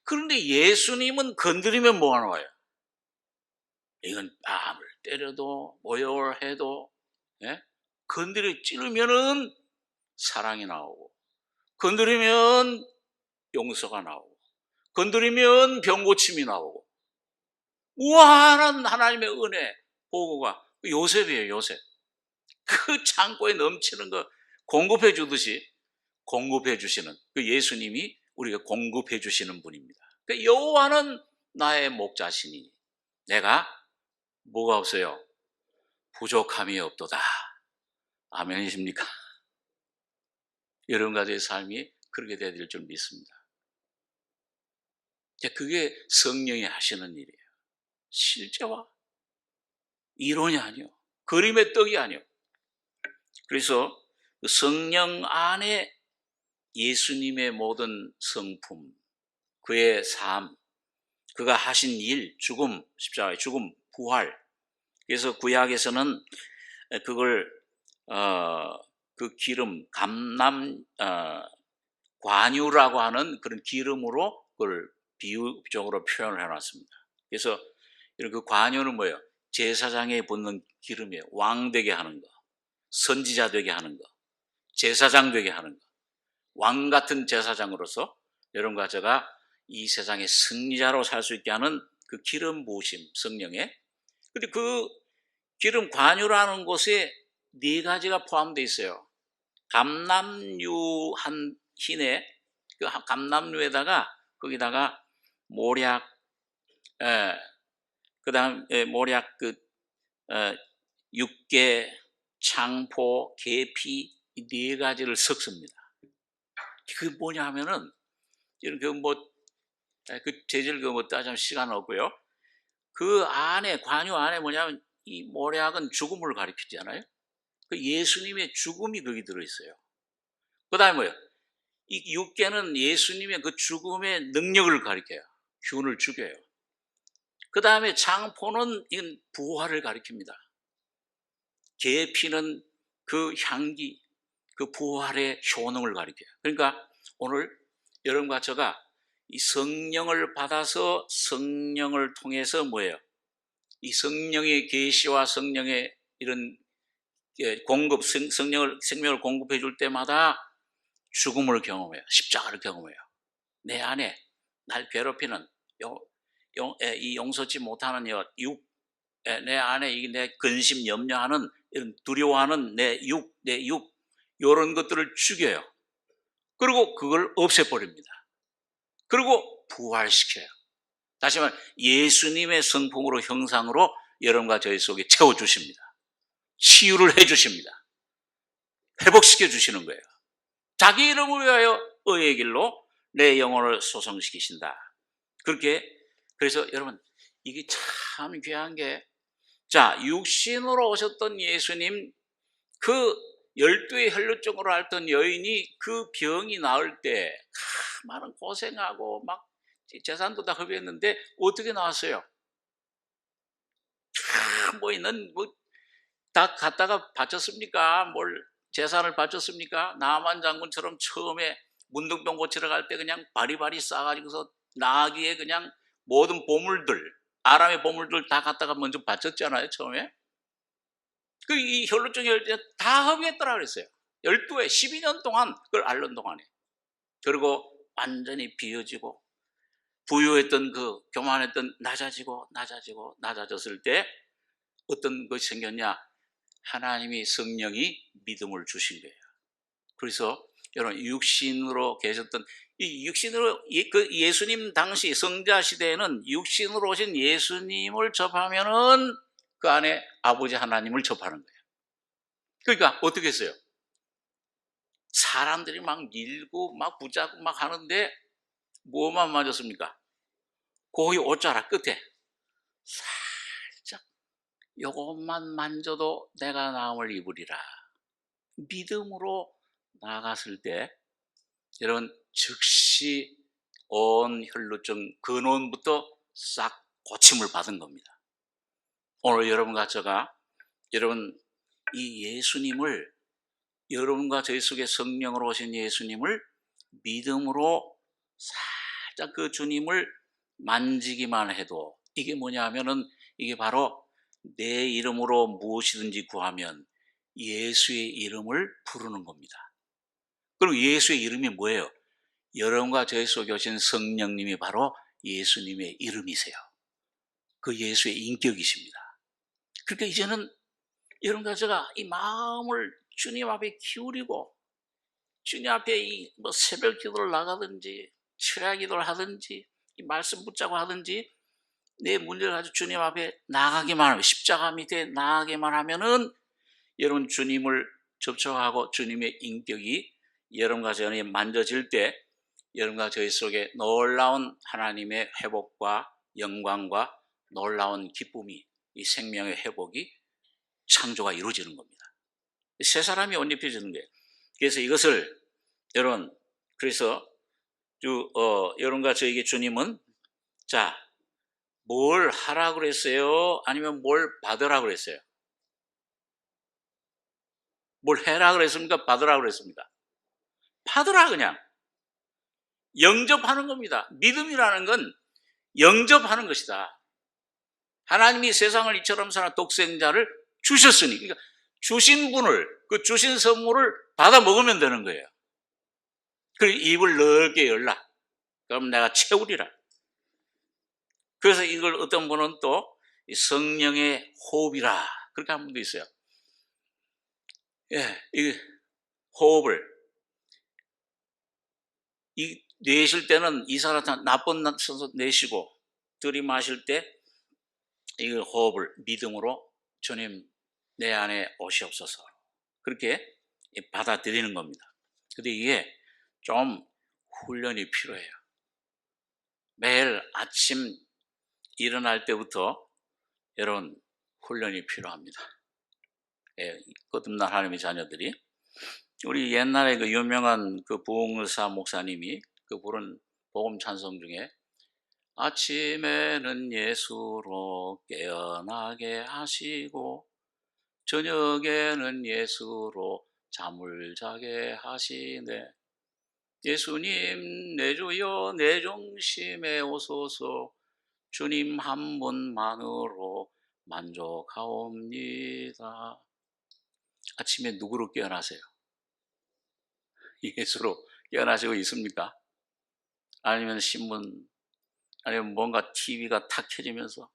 Speaker 1: 그런데 예수님은 건드리면 뭐가 나와요? 이건 뺨을 때려도 모욕을 해도, 예? 건드려 찌르면은 사랑이 나오고, 건드리면 용서가 나오고, 건드리면 병고침이 나오고, 무한한 하나님의 은혜 보고가 요셉이에요. 요셉. 그 창고에 넘치는 거 공급해 주듯이 공급해 주시는 그 예수님이 우리가 공급해 주시는 분입니다. 그 여호와는 나의 목자시니 내가 뭐가 없어요? 부족함이 없도다. 아멘이십니까? 여러분 가정의 삶이 그렇게 되어야 될 줄 믿습니다. 그게 성령이 하시는 일이에요. 실제와 이론이 아니요, 그림의 떡이 아니요. 그래서 그 성령 안에 예수님의 모든 성품, 그의 삶, 그가 하신 일, 죽음, 십자가의 죽음, 부활. 그래서 구약에서는 그걸 그 기름, 관유라고 하는 그런 기름으로 그걸 비유적으로 표현을 해놨습니다. 그래서 그 관유는 뭐예요? 제사장에 붓는 기름이에요. 왕 되게 하는 거, 선지자 되게 하는 거, 제사장 되게 하는 거. 왕 같은 제사장으로서 여러분과 제가 이 세상의 승리자로 살 수 있게 하는 그 기름 부으심, 성령의. 근데 그 기름 관유라는 곳에 네 가지가 포함되어 있어요. 감람류 한 흰에, 그 감람류에다가 거기다가 모략, 그다음 모략 육개, 창포, 계피, 이 네 가지를 섞습니다. 그게 뭐냐 하면은 이런 그 재질 따지면 시간 없고요. 그 안에, 관유 안에 뭐냐면 이 모략은 죽음을 가리키잖아요. 그 예수님의 죽음이 거기 들어있어요. 그 다음에 뭐예요? 이 육계는 예수님의 그 죽음의 능력을 가리켜요. 균을 죽여요. 그 다음에 장포는 이건 부활을 가리킵니다. 계피는 그 향기, 그 부활의 효능을 가리켜요. 그러니까 오늘 여러분과 제가 이 성령을 받아서 성령을 통해서 뭐예요? 이 성령의 계시와 성령의 이런 공급, 생명을 공급해 줄 때마다 죽음을 경험해요. 십자가를 경험해요. 내 안에 날 괴롭히는 이 용서치 못하는 내 안에 내 근심, 염려하는 이런 두려워하는 내 육, 이런 것들을 죽여요. 그리고 그걸 없애버립니다. 그리고 부활시켜요. 다시 말해 예수님의 성품으로 형상으로 여러분과 저희 속에 채워주십니다. 치유를 해주십니다. 회복시켜 주시는 거예요. 자기 이름을 위하여 의의 길로 내 영혼을 소성시키신다. 그렇게 그래서 여러분 이게 참 귀한 게 자, 육신으로 오셨던 예수님 그 12의 혈루증으로 앓던 여인이 그 병이 나을 때 많은 고생하고 막 재산도 다 허비했는데 어떻게 나왔어요? 다 갖다가 바쳤습니까? 뭘 재산을 바쳤습니까? 나만 장군처럼 처음에 문둥병 고치러 갈 때 그냥 바리바리 싸가지고서 나귀에 그냥 모든 보물들, 아람의 보물들 다 갖다가 먼저 바쳤잖아요, 처음에. 이 혈루증 다 허비했더라 그랬어요. 12회, 12년 동안 그걸 앓는 동안에. 그리고 완전히 비어지고 부유했던 교만했던 낮아졌을 때 어떤 것이 생겼냐? 하나님이 성령이 믿음을 주신 거예요. 그래서 여러분 육신으로 계셨던 이 육신으로 그 예수님 당시 성자 시대에는 육신으로 오신 예수님을 접하면은 그 안에 아버지 하나님을 접하는 거예요. 그러니까 어떻게 했어요? 사람들이 막 밀고 막 붙잡고 막 하는데 뭐만 맞았습니까? 고기 옷자락 끝에 살짝 요것만 만져도 내가 나음을 입으리라. 믿음으로 나아갔을 때 여러분 즉시 온 혈루증 근원부터 싹 고침을 받은 겁니다. 오늘 여러분과 제가 여러분 이 예수님을 여러분과 저희 속에 성령으로 오신 예수님을 믿음으로 살짝 그 주님을 만지기만 해도 이게 뭐냐 하면은 이게 바로 내 이름으로 무엇이든지 구하면 예수의 이름을 부르는 겁니다. 그리고 예수의 이름이 뭐예요? 여러분과 저희 속에 오신 성령님이 바로 예수님의 이름이세요. 그 예수의 인격이십니다. 그러니까 이제는 여러분과 제가 이 마음을 주님 앞에 기울이고 주님 앞에 새벽 기도를 나가든지 철야 기도를 하든지 이 말씀 붙잡고 하든지 내 문제를 가지고 주님 앞에 나가기만 하면 십자가 밑에 나가기만 하면은 여러분 주님을 접촉하고 주님의 인격이 여러분과 저희 만져질 때 여러분과 저희 속에 놀라운 하나님의 회복과 영광과 놀라운 기쁨이 이 생명의 회복이 창조가 이루어지는 겁니다. 새 사람이 옷 입혀지는 거예요. 그래서 이것을 여러분 그래서 여러분과 저에게 주님은 자 뭘 하라고 그랬어요? 아니면 뭘 받으라고 그랬어요? 뭘 해라 그랬습니까? 받으라 그랬습니까? 받으라 그냥. 영접하는 겁니다. 믿음이라는 건 영접하는 것이다. 하나님이 세상을 이처럼 사는 독생자를 주셨으니 그러니까 주신 분을 그 주신 선물을 받아 먹으면 되는 거예요. 그리고 입을 넓게 열라. 그럼 내가 채우리라. 그래서 이걸 어떤 분은 또 성령의 호흡이라 그렇게 한 분도 있어요. 예, 이 호흡을 내쉴 때는 이산화탄 나쁜 산소 내쉬고 들이마실 때 이 호흡을 믿음으로 주님 내 안에 오시옵소서 그렇게 받아들이는 겁니다. 근데 이게 좀 훈련이 필요해요. 매일 아침 일어날 때부터 여러분 훈련이 필요합니다. 예, 거듭난 하나님의 자녀들이 우리 옛날에 그 유명한 그 부흥사 목사님이 그 부른 복음 찬송 중에 아침에는 예수로 깨어나게 하시고 저녁에는 예수로 잠을 자게 하시네 예수님 내 주여 내 중심에 오소서. 주님 한 분만으로 만족하옵니다. 아침에 누구로 깨어나세요? 예수로 깨어나시고 있습니까? 아니면 신문, 아니면 뭔가 TV가 탁 켜지면서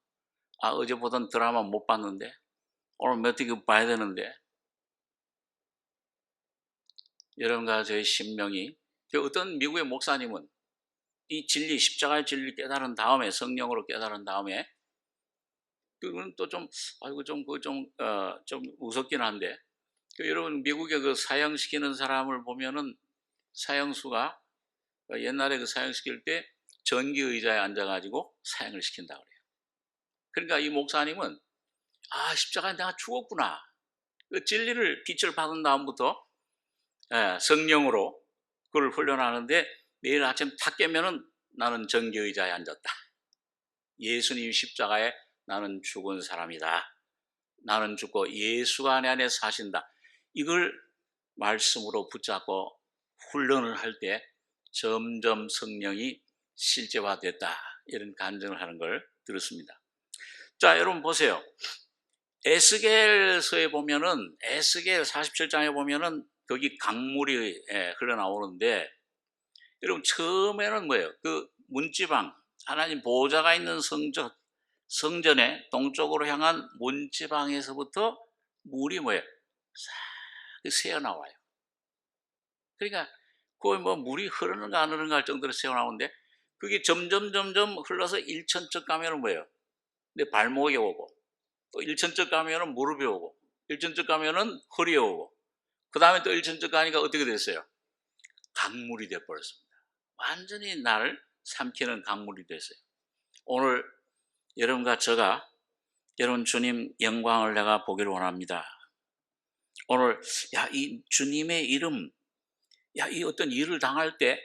Speaker 1: 어제 보던 드라마 못 봤는데 오늘 몇 개 봐야 되는데, 여러분과 저의 심령이, 어떤 미국의 목사님은 이 진리, 십자가의 진리를 깨달은 다음에, 성령으로 깨달은 다음에, 그건 또 좀, 아이고, 좀 무섭긴 한데, 여러분, 미국의 그 사형시키는 사람을 보면은 사형수가 옛날에 그 사형시킬 때 전기 의자에 앉아가지고 사형을 시킨다 그래요. 그러니까 이 목사님은, 십자가에 내가 죽었구나. 그 진리를, 빛을 받은 다음부터 성령으로 그걸 훈련하는데, 매일 아침 탁 깨면은 나는 전기 의자에 앉았다. 예수님 십자가에 나는 죽은 사람이다. 나는 죽고 예수가 내 안에 사신다. 이걸 말씀으로 붙잡고 훈련을 할 때 점점 성령이 실제화됐다. 이런 간증을 하는 걸 들었습니다. 자, 여러분 보세요. 에스겔서에 보면은, 에스겔 47장에 보면은 거기 강물이 흘러나오는데, 여러분 처음에는 뭐예요? 그 문지방, 하나님 보호자가 있는 성전의 동쪽으로 향한 문지방에서부터 물이 뭐예요? 싹 새어나와요. 그러니까 거기 뭐 물이 흐르는가 안 흐르는가 할 정도로 새어나오는데, 그게 점점 흘러서 1천척 가면은 뭐예요? 내 발목에 오고, 또 1천척 가면은 무릎에 오고, 1천척 가면은 허리에 오고, 그 다음에 또 1천척 가니까 어떻게 됐어요? 강물이 되어버렸습니다. 완전히 나를 삼키는 강물이 됐어요. 오늘 여러분과 제가, 여러분 주님 영광을 내가 보기를 원합니다. 오늘 이 주님의 이름, 이 어떤 일을 당할 때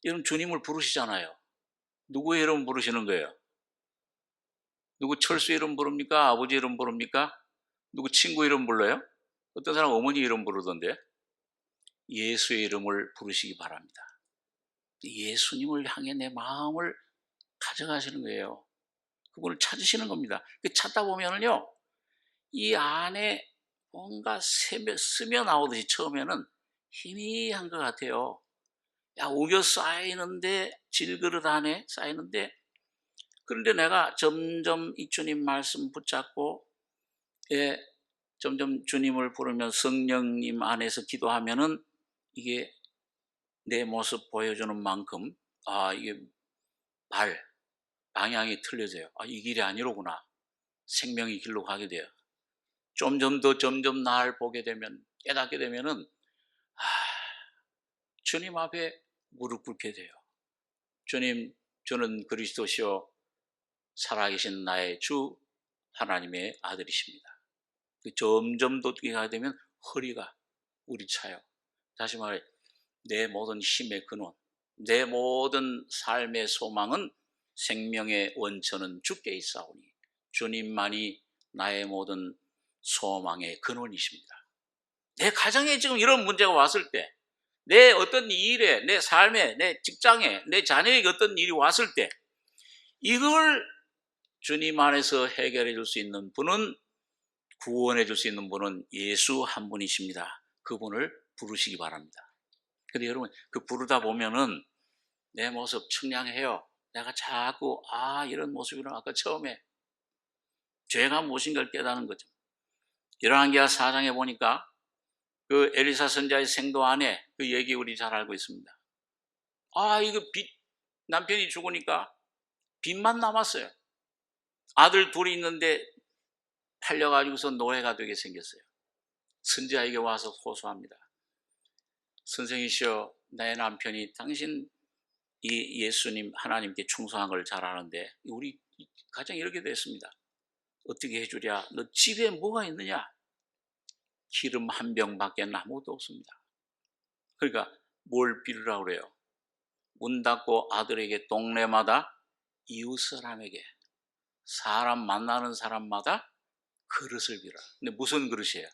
Speaker 1: 여러분 주님을 부르시잖아요. 누구 이름 부르시는 거예요? 누구 철수 이름 부릅니까? 아버지 이름 부릅니까? 누구 친구 이름 불러요? 어떤 사람 어머니 이름 부르던데. 예수의 이름을 부르시기 바랍니다. 예수님을 향해 내 마음을 가져가시는 거예요. 그분을 찾으시는 겁니다. 찾다 보면은요, 이 안에 뭔가 스며 나오듯이 처음에는 희미한 것 같아요. 우겨 쌓이는데, 질그릇 안에 쌓이는데, 그런데 내가 점점 이 주님 말씀 붙잡고, 점점 주님을 부르며 성령님 안에서 기도하면은 이게 내 모습 보여주는 만큼, 이게 방향이 틀려져요. 이 길이 아니로구나. 생명의 길로 가게 돼요. 점점 나를 보게 되면, 깨닫게 되면은, 주님 앞에 무릎 꿇게 돼요. 주님, 저는 그리스도시요 살아계신 나의 주 하나님의 아들이십니다. 점점 돋게 가게 되면 허리가 우리 차요. 다시 말해, 내 모든 힘의 근원, 내 모든 삶의 소망은, 생명의 원천은 주께 있사오니 주님만이 나의 모든 소망의 근원이십니다. 내 가정에 지금 이런 문제가 왔을 때, 내 어떤 일에, 내 삶에, 내 직장에, 내 자녀에게 어떤 일이 왔을 때, 이걸 주님 안에서 해결해 줄 수 있는 분은, 구원해 줄 수 있는 분은 예수 한 분이십니다. 그분을 부르시기 바랍니다. 근데 여러분, 그 부르다 보면은 내 모습 청량해요. 내가 자꾸 이런 모습이라, 아까 처음에 죄가 무엇인가를 깨닫는 거죠. 열왕기하 4장에 보니까 그 엘리사 선지자의 생도 안에 그 얘기 우리 잘 알고 있습니다. 이거 남편이 죽으니까 빚만 남았어요. 아들 둘이 있는데 팔려가지고서 노예가 되게 생겼어요. 선지자에게 와서 호소합니다. 선생이시여, 내 남편이 당신 이 예수님 하나님께 충성한 걸 잘 아는데 우리 가정이 이렇게 됐습니다. 어떻게 해주랴? 너 집에 뭐가 있느냐? 기름 한 병밖에 아무것도 없습니다. 그러니까 뭘 빌으라고 그래요? 문 닫고 아들에게 동네마다 이웃 사람에게, 사람 만나는 사람마다 그릇을 빌어. 근데 무슨 그릇이에요?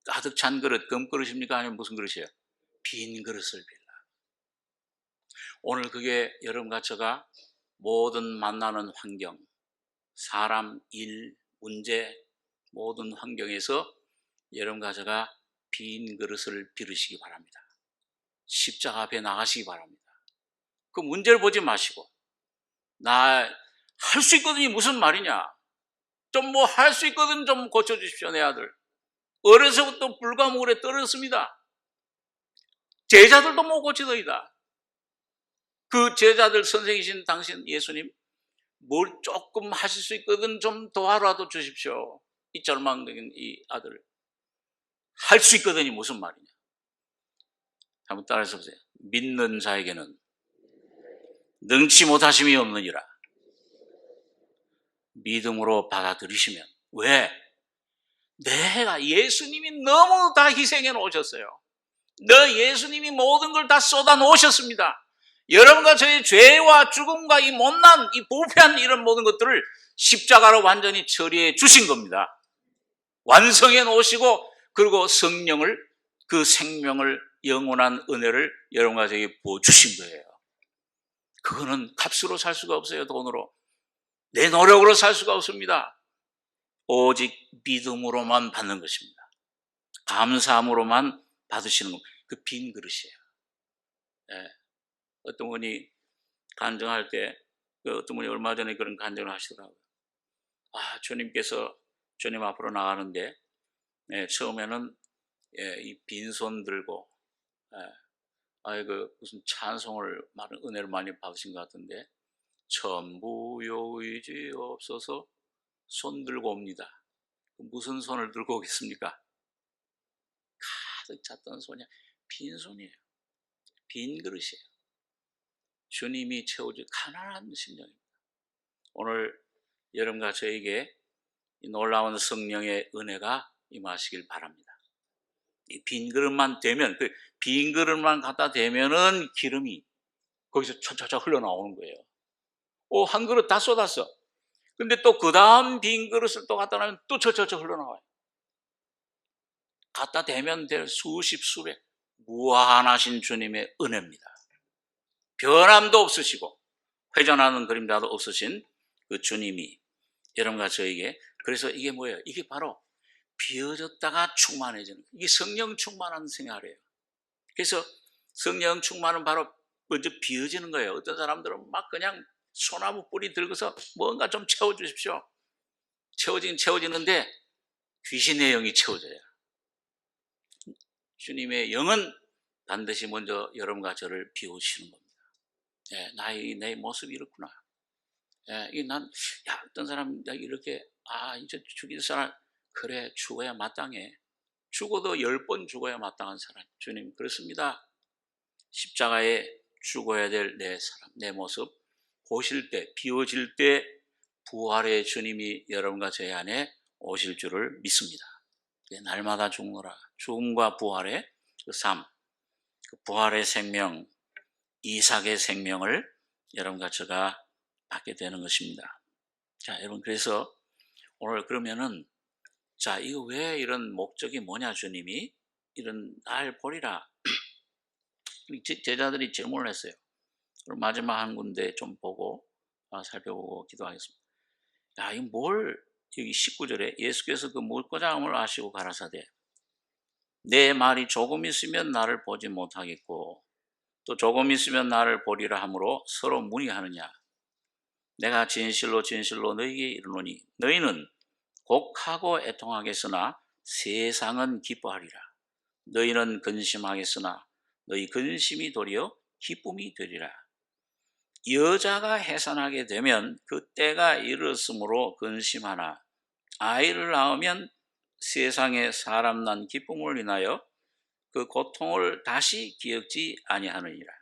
Speaker 1: 가득 찬 그릇, 금그릇입니까? 아니면 무슨 그릇이에요? 빈 그릇을 빌라. 오늘 그게 여러분과 제가 모든 만나는 환경, 사람, 일, 문제, 모든 환경에서 여러분과 제가 빈 그릇을 빌으시기 바랍니다. 십자가 앞에 나가시기 바랍니다. 그 문제를 보지 마시고, 나 할 수 있거든이 무슨 말이냐, 좀 뭐 할 수 있거든 좀 고쳐주십시오. 내 아들 어려서부터 불가물에 떨어졌습니다. 제자들도 못 고치더이다. 그 제자들 선생이신 당신 예수님, 뭘 조금 하실 수 있거든 좀 도와라도 주십시오. 이 절망적인 이 아들 할 수 있거든이 무슨 말이냐. 한번 따라해서 보세요. 믿는 자에게는 능치 못하심이 없느니라. 믿음으로 받아들이시면. 왜? 내가 예수님이 너무 다 희생해 놓으셨어요. 예수님이 모든 걸 다 쏟아 놓으셨습니다. 여러분과 저의 죄와 죽음과 이 못난, 이 부패한 이런 모든 것들을 십자가로 완전히 처리해 주신 겁니다. 완성해 놓으시고, 그리고 성령을, 그 생명을, 영원한 은혜를 여러분과 저에게 부어주신 거예요. 그거는 값으로 살 수가 없어요. 돈으로. 내 노력으로 살 수가 없습니다. 오직 믿음으로만 받는 것입니다. 감사함으로만 받으시는 겁니다. 그 빈 그릇이에요. 예. 어떤 분이 간증할 때, 어떤 분이 얼마 전에 그런 간증을 하시더라고요. 주님께서 주님 앞으로 나가는데, 처음에는 이 빈손 들고, 무슨 찬송을 많은 은혜를 많이 받으신 것 같은데, 전부요 의지 없어서 손 들고 옵니다. 무슨 손을 들고 오겠습니까? 가득 찼던 손이 빈손이에요. 빈 그릇이에요. 주님이 채워줄 가난한 심령입니다. 오늘 여러분과 저에게 이 놀라운 성령의 은혜가 임하시길 바랍니다. 이 빈 그릇만 되면, 그 빈 그릇만 갖다 대면은 기름이 거기서 촤촤촤 흘러나오는 거예요. 한 그릇 다 쏟았어. 근데 또 그 다음 빈 그릇을 또 갖다 놓으면 또 촤촤촤 흘러나와요. 갖다 대면 될 수십 수백 무한하신 주님의 은혜입니다. 변함도 없으시고 회전하는 그림자도 없으신 그 주님이 여러분과 저에게, 그래서 이게 뭐예요? 이게 바로 비어졌다가 충만해지는, 이게 성령 충만한 생활이에요. 그래서 성령 충만은 바로 먼저 비어지는 거예요. 어떤 사람들은 막 그냥 소나무 뿌리 들고서 뭔가 좀 채워주십시오. 채워지는데 귀신의 영이 채워져요. 주님의 영은 반드시 먼저 여러분과 저를 비우시는 겁니다. 내 모습이 이렇구나. 어떤 사람 이렇게, 이제 죽일 사람, 그래, 죽어야 마땅해. 죽어도 10번 죽어야 마땅한 사람. 주님, 그렇습니다. 십자가에 죽어야 될 내 사람, 내 모습 보실 때, 비워질 때 부활의 주님이 여러분과 저희 안에 오실 줄을 믿습니다. 날마다 죽노라. 죽음과 부활의 그 삶, 그 부활의 생명, 이삭의 생명을 여러분과 제가 받게 되는 것입니다. 자, 여러분, 그래서 오늘 그러면은, 자, 이거 왜 이런 목적이 뭐냐, 주님이? 이런 날 보리라. 제자들이 질문을 했어요. 그럼 마지막 한 군데 좀 보고, 살펴보고 기도하겠습니다. 여기 19절에 예수께서 그 물고장을 아시고 가라사대, 내 말이 조금 있으면 나를 보지 못하겠고, 또 조금 있으면 나를 보리라 하므로 서로 문의하느냐. 내가 진실로 진실로 너희에게 이르노니, 너희는 곡하고 애통하겠으나 세상은 기뻐하리라. 너희는 근심하겠으나 너희 근심이 도리어 기쁨이 되리라. 여자가 해산하게 되면 그 때가 이르렀으므로 근심하나, 아이를 낳으면 세상에 사람 난 기쁨을 인하여 그 고통을 다시 기억지 아니하느니라.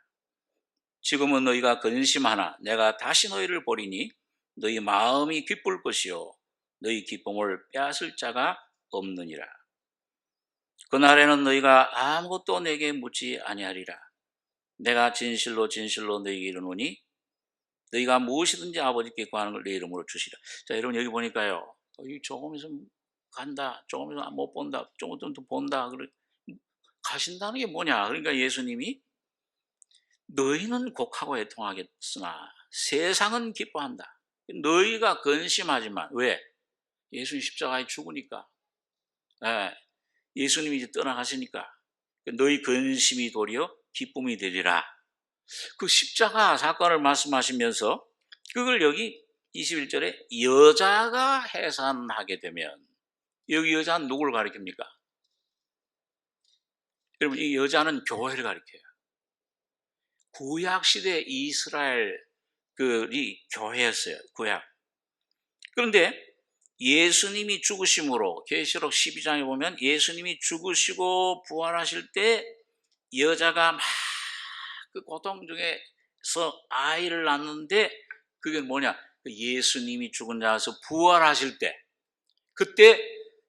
Speaker 1: 지금은 너희가 근심하나 내가 다시 너희를 보리니 너희 마음이 기쁠 것이요 너희 기쁨을 빼앗을 자가 없느니라. 그날에는 너희가 아무것도 내게 묻지 아니하리라. 내가 진실로 진실로 너희에게 이르노니 너희가 무엇이든지 아버지께 구하는 걸 내 이름으로 주시라. 자, 여러분, 여기 보니까요, 조금 있으면 간다, 조금 있으면 못 본다, 조금 있으면 또 본다. 가신다는 게 뭐냐? 그러니까 예수님이 너희는 곡하고 애통하겠으나 세상은 기뻐한다. 너희가 근심하지만 왜? 예수님 십자가에 죽으니까. 예, 예수님이 이제 떠나가시니까 너희 근심이 도리어 기쁨이 되리라. 그 십자가 사건을 말씀하시면서 그걸 여기 21절에 여자가 해산하게 되면, 여기 여자는 누구를 가리킵니까? 여러분, 이 여자는 교회를 가리켜요. 구약시대 이스라엘이 교회였어요. 구약. 그런데 예수님이 죽으심으로 계시록 12장에 보면 예수님이 죽으시고 부활하실 때 여자가 막 그 고통 중에서 아이를 낳는데, 그게 뭐냐? 예수님이 죽은 자에서 부활하실 때, 그때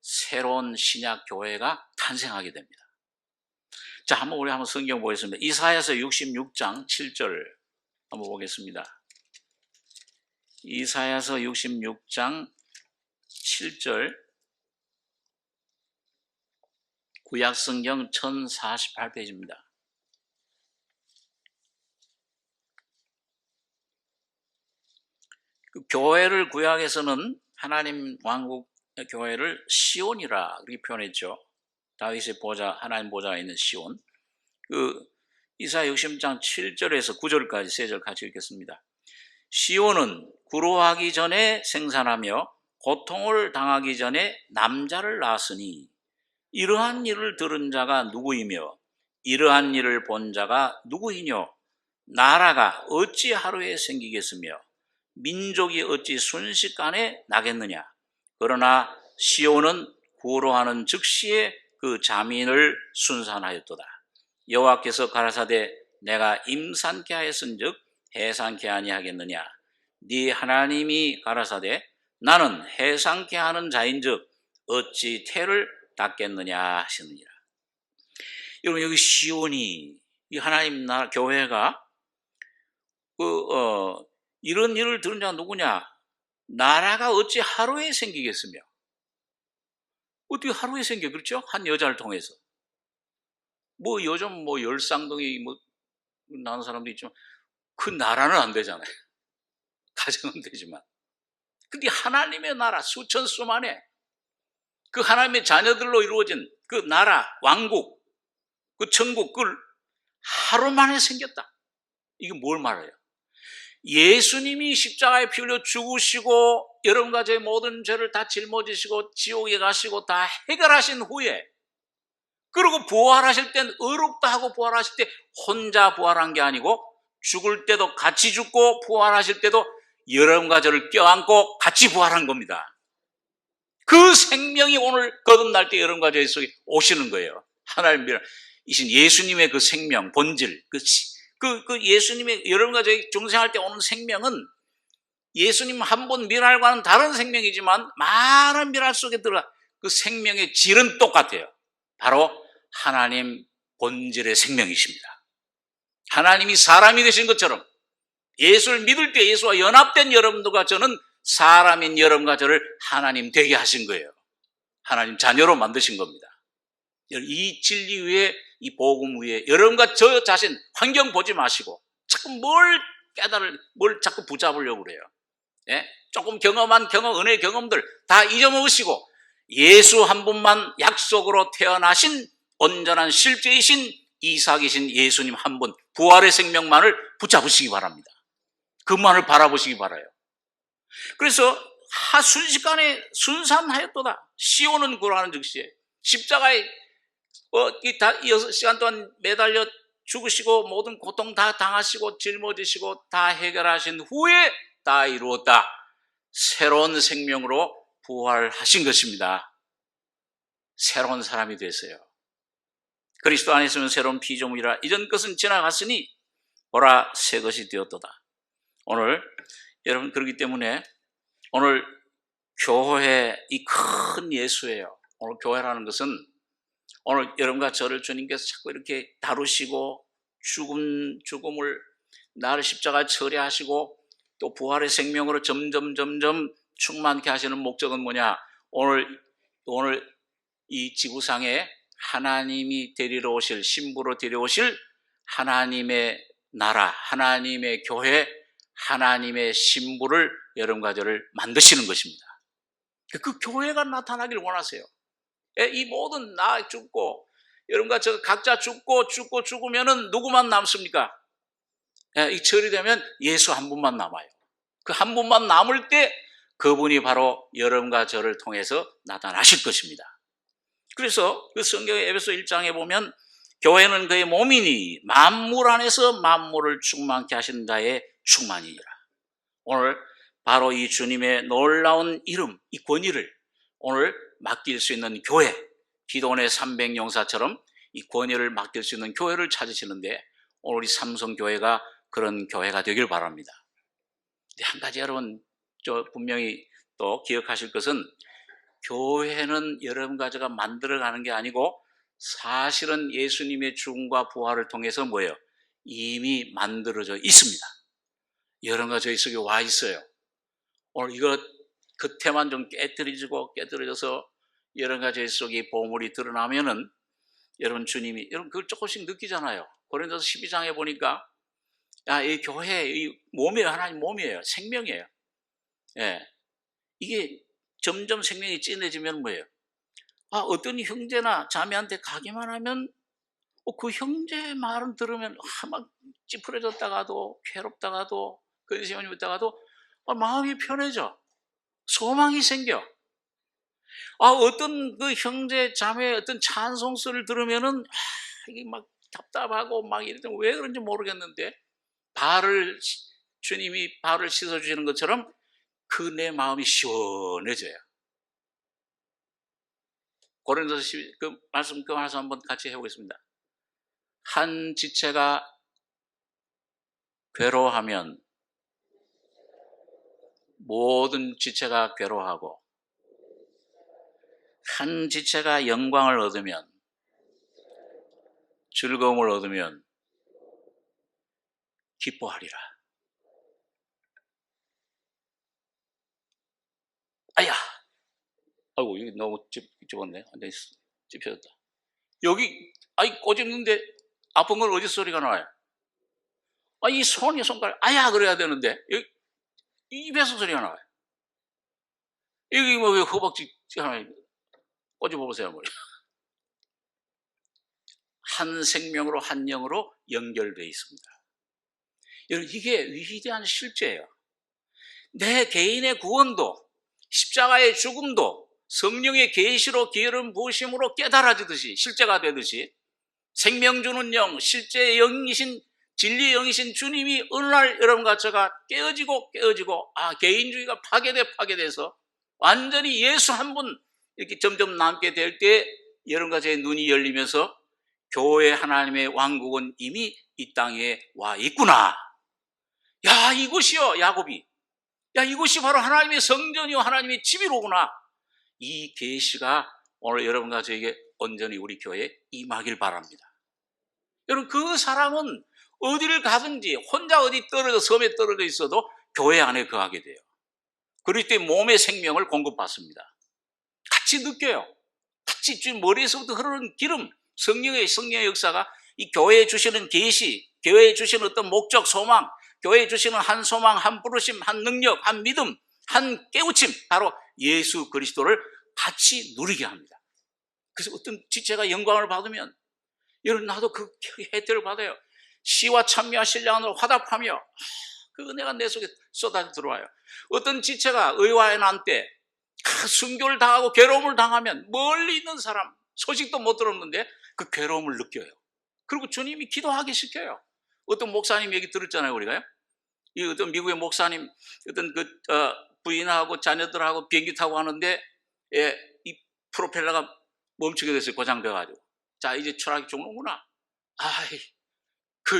Speaker 1: 새로운 신약 교회가 탄생하게 됩니다. 자, 우리 한번 성경 보겠습니다. 이사야서 66장 7절 한번 보겠습니다. 이사야서 66장 7절, 구약성경 1048페이지입니다. 그 교회를 구약에서는 하나님 왕국 교회를 시온이라 그렇게 표현했죠. 다윗의 보좌, 하나님 보좌가 있는 시온. 그 이사야 60장 7절에서 9절까지 세 절 같이 읽겠습니다. 시온은 구로하기 전에 생산하며 고통을 당하기 전에 남자를 낳았으니 이러한 일을 들은 자가 누구이며 이러한 일을 본 자가 누구이뇨? 나라가 어찌 하루에 생기겠으며 민족이 어찌 순식간에 나겠느냐? 그러나 시온은 구로하는 즉시에 그 자민을 순산하였도다. 여호와께서 가라사대 내가 임산케 하였은즉 해산케 아니하겠느냐? 네 하나님이 가라사대 나는 해산케 하는 자인즉 어찌 태를 닦겠느냐 하시느니라. 여러분, 여기 시온이, 이 하나님 나라 교회가 이런 일을 들은 자가 누구냐? 나라가 어찌 하루에 생기겠으며. 어떻게 하루에 생겨? 그렇죠? 한 여자를 통해서. 요즘 열쌍둥이 나는 사람도 있지만 그 나라는 안 되잖아요. 가정은 되지만. 근데 하나님의 나라, 수천 수만의 그 하나님의 자녀들로 이루어진 그 나라, 왕국, 그 천국, 그걸 하루 만에 생겼다. 이게 뭘 말해요? 예수님이 십자가에 피 흘려 죽으시고 여러분 가정의 모든 죄를 다 짊어지시고 지옥에 가시고 다 해결하신 후에, 그리고 부활하실 땐 의롭다 하고 부활하실 때 혼자 부활한 게 아니고 죽을 때도 같이 죽고 부활하실 때도 여러분 가정을 껴안고 같이 부활한 겁니다. 그 생명이 오늘 거듭날 때 여러분 가정 속에 오시는 거예요. 하나님이신 예수님의 그 생명, 본질, 그 예수님의 여러분 가정이 중생할 때 오는 생명은 예수님 한 분 미랄과는 다른 생명이지만 많은 미랄 속에 들어가 그 생명의 질은 똑같아요. 바로 하나님 본질의 생명이십니다. 하나님이 사람이 되신 것처럼 예수를 믿을 때 예수와 연합된 여러분들과 저는 사람인 여러분과 저를 하나님 되게 하신 거예요. 하나님 자녀로 만드신 겁니다. 이 진리 위에, 이 복음 위에 여러분과 저 자신 환경 보지 마시고 자꾸 뭘 자꾸 붙잡으려고 그래요. 예? 조금 은혜 경험들 다 잊어먹으시고 예수 한 분만 약속으로 태어나신 온전한 실제이신 이삭이신 예수님 한 분, 부활의 생명만을 붙잡으시기 바랍니다. 그만을 바라보시기 바라요. 그래서 순식간에 순산하였도다. 시온은 구로하는 즉시에 십자가에 이 6시간 동안 매달려 죽으시고 모든 고통 다 당하시고 짊어지시고 다 해결하신 후에 다 이루었다. 새로운 생명으로 부활하신 것입니다. 새로운 사람이 되세요. 그리스도 안에 있으면 새로운 피조물이라 이전 것은 지나갔으니 보라 새 것이 되었도다. 오늘 여러분, 그렇기 때문에 오늘 교회 이 큰 예수예요. 오늘 교회라는 것은 오늘 여러분과 저를 주님께서 자꾸 이렇게 다루시고 죽음을 나를 십자가에 처리하시고 또 부활의 생명으로 점점 충만케 하시는 목적은 뭐냐? 오늘 이 지구상에 하나님이 데리러 오실, 신부로 데려오실 하나님의 나라, 하나님의 교회, 하나님의 신부를 여러분과 저를 만드시는 것입니다. 그 교회가 나타나기를 원하세요. 이 모든 나 죽고 여러분과 저 각자 죽으면은 누구만 남습니까? 이 절이 되면 예수 한 분만 남아요. 그 한 분만 남을 때 그분이 바로 여러분과 저를 통해서 나타나실 것입니다. 그래서 그 성경의 에베소 1장에 보면 교회는 그의 몸이니 만물 안에서 만물을 충만케 하시는 자의 충만이니라. 오늘 바로 이 주님의 놀라운 이름, 이 권위를 오늘 맡길 수 있는 교회, 기도원의 300용사처럼 이 권위를 맡길 수 있는 교회를 찾으시는데 오늘 이 삼성교회가 그런 교회가 되길 바랍니다. 한 가지 여러분 분명히 또 기억하실 것은 교회는 여러분과 제가 만들어가는 게 아니고 사실은 예수님의 죽음과 부활을 통해서 뭐예요? 이미 만들어져 있습니다. 여러분과 저희 속에 와 있어요. 오늘 이거 겉에만 좀 깨뜨려져서 여러분과 저희 속에 보물이 드러나면은 여러분 주님이 여러분 그걸 조금씩 느끼잖아요. 고린도서 12장에 보니까 이 교회 이 몸이에요. 하나님 몸이에요. 생명이에요. 예. 이게 점점 생명이 진해지면 뭐예요? 어떤 형제나 자매한테 가기만 하면 그 형제의 말은 들으면 막 찌푸려졌다가도 괴롭다가도 근심이 있다가도 마음이 편해져. 소망이 생겨. 어떤 그 형제 자매의 어떤 찬송소를 들으면은 이게 막 답답하고 막 이랬더니 왜 그런지 모르겠는데 주님이 발을 씻어주시는 것처럼 그 내 마음이 시원해져요. 고린도서 그 말씀 한번 같이 해보겠습니다. 한 지체가 괴로워하면 모든 지체가 괴로워하고 한 지체가 영광을 얻으면 즐거움을 얻으면 기뻐하리라. 아이고 여기 너무 집었네. 완전히 찝혀졌다. 여기 꼬집는데 아픈 건 어디서 소리가 나와요? 이 손가락 그래야 되는데 여기 입에서 소리가 나와요. 여기 왜 허벅지 하나 꼬집어보세요. 머리. 한 생명으로 한 영으로 연결되어 있습니다. 여러분 이게 위대한 실제예요. 내 개인의 구원도 십자가의 죽음도 성령의 계시로 기름 부으심으로 깨달아지듯이 실제가 되듯이 생명 주는 영, 실제의 영이신 진리의 영이신 주님이 어느 날 여러분과 제가 깨어지고 개인주의가 파괴돼서 완전히 예수 한 분 이렇게 점점 남게 될 때 여러분과 제 눈이 열리면서 교회 하나님의 왕국은 이미 이 땅에 와 있구나. 이곳이요 야곱이. 이곳이 바로 하나님의 성전이요 하나님의 집이로구나. 이 계시가 오늘 여러분과 저에게 온전히 우리 교회에 임하길 바랍니다. 여러분 그 사람은 어디를 가든지 혼자 어디 섬에 떨어져 있어도 교회 안에 거하게 돼요. 그럴 때 몸의 생명을 공급받습니다. 같이 느껴요. 같이 머리에서부터 흐르는 기름, 성령의 역사가 이 교회에 주시는 계시, 교회에 주시는 어떤 목적, 소망, 교회에 주시는 한 소망, 한 부르심, 한 능력, 한 믿음, 한 깨우침, 바로 예수 그리스도를 같이 누리게 합니다. 그래서 어떤 지체가 영광을 받으면 여러분 나도 그 혜택을 받아요. 시와 찬미와 신령으로 화답하며 그 은혜가 내 속에 쏟아져 들어와요. 어떤 지체가 의와에 난 때 순교를 당하고 괴로움을 당하면 멀리 있는 사람 소식도 못 들었는데 그 괴로움을 느껴요. 그리고 주님이 기도하게 시켜요. 어떤 목사님 얘기 들었잖아요, 우리가요. 이 어떤 미국의 목사님 어떤 부인하고 자녀들하고 비행기 타고 가는데 이 프로펠러가 멈추게 됐어요. 고장돼가지고. 자 이제 추락이 죽는구나.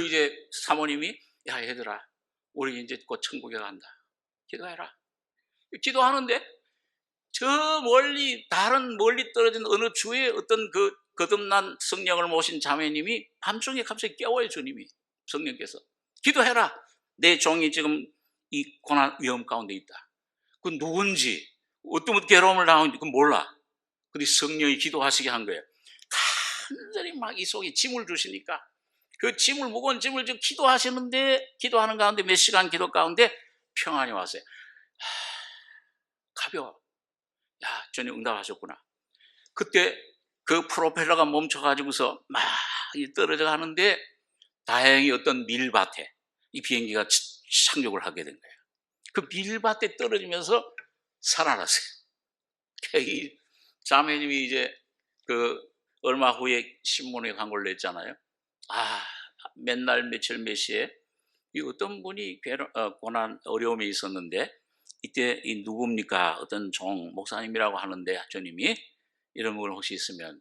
Speaker 1: 이제 사모님이 얘들아 우리 이제 곧 천국에 간다. 기도해라. 기도하는데 저 멀리 떨어진 어느 주에 어떤 그 거듭난 성령을 모신 자매님이 밤중에 갑자기 깨워요. 주님이 성령께서 기도해라. 내 종이 지금 이 고난 위험 가운데 있다. 그 누군지 어떤 괴로움을 당하는지 몰라. 근데 성령이 기도하시게 한 거예요. 완전히 막 이 속에 짐을 주시니까 그 짐을 무거운 짐을 좀 기도하는 가운데 몇 시간 기도 가운데 평안이 왔어요. 가벼워. 야, 주님 응답하셨구나. 그때 그 프로펠러가 멈춰가지고서 막 떨어져 가는데 다행히 어떤 밀밭에 이 비행기가 착륙을 하게 된 거예요. 그 밀밭에 떨어지면서 살아났어요. 이 자매님이 이제 그 얼마 후에 신문에 광고를 냈잖아요. 맨날 며칠 몇 시에 이 어떤 분이 고난 어려움에 있었는데 이때 이 누굽니까? 어떤 종 목사님이라고 하는데 주님이 이런 분 혹시 있으면,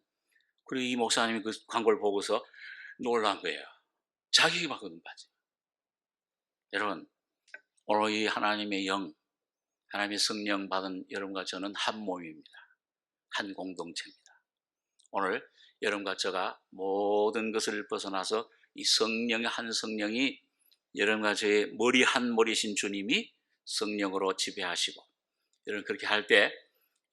Speaker 1: 그리고 이 목사님이 그 광고를 보고서 놀란 거예요. 자기가 받거든 바지. 여러분, 오늘 이 하나님의 영, 하나님의 성령 받은 여러분과 저는 한 몸입니다. 한 공동체입니다. 오늘 여러분과 저가 모든 것을 벗어나서 이 성령의 한 성령이 여러분과 저의 머리 한 머리신 주님이 성령으로 지배하시고, 여러분 그렇게 할 때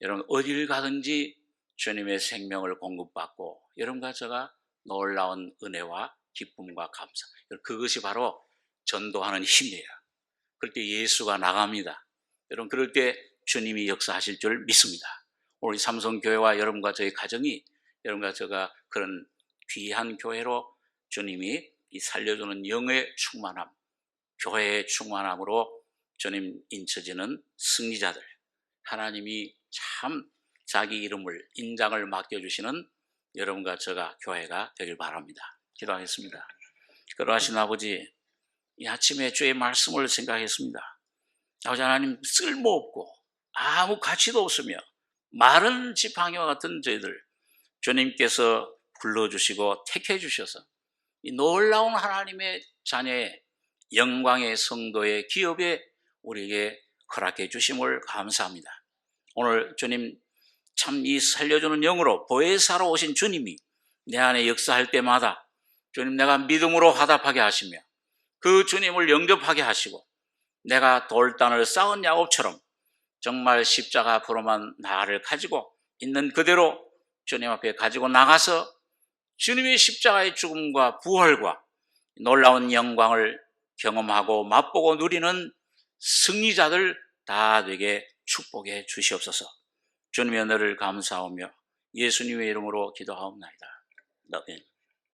Speaker 1: 여러분 어딜 가든지 주님의 생명을 공급받고 여러분과 저가 놀라운 은혜와 기쁨과 감사, 그것이 바로 전도하는 힘이에요. 그럴 때 예수가 나갑니다. 여러분 그럴 때 주님이 역사하실 줄 믿습니다. 우리 삼성교회와 여러분과 저희 가정이 여러분과 저가 그런 귀한 교회로 주님이 이 살려주는 영의 충만함, 교회의 충만함으로 주님 인쳐지는 승리자들, 하나님이 참 자기 이름을 인장을 맡겨주시는 여러분과 저가 교회가 되길 바랍니다. 기도하겠습니다. 그러하신 아버지, 이 아침에 주의 말씀을 생각했습니다. 아버지 하나님, 쓸모없고 아무 가치도 없으며 마른 지팡이와 같은 저희들 주님께서 불러주시고 택해 주셔서 이 놀라운 하나님의 자녀의 영광의 성도의 기업에 우리에게 허락해 주심을 감사합니다. 오늘 주님 참 이 살려주는 영으로 보혜사로 오신 주님이 내 안에 역사할 때마다 주님 내가 믿음으로 화답하게 하시며 그 주님을 영접하게 하시고 내가 돌단을 쌓은 야곱처럼 정말 십자가 앞으로만 나를 가지고 있는 그대로 주님 앞에 가지고 나가서 주님의 십자가의 죽음과 부활과 놀라운 영광을 경험하고 맛보고 누리는 승리자들 다 되게 축복해 주시옵소서. 주님의 은혜를 감사하며 예수님의 이름으로 기도하옵나이다. 아멘.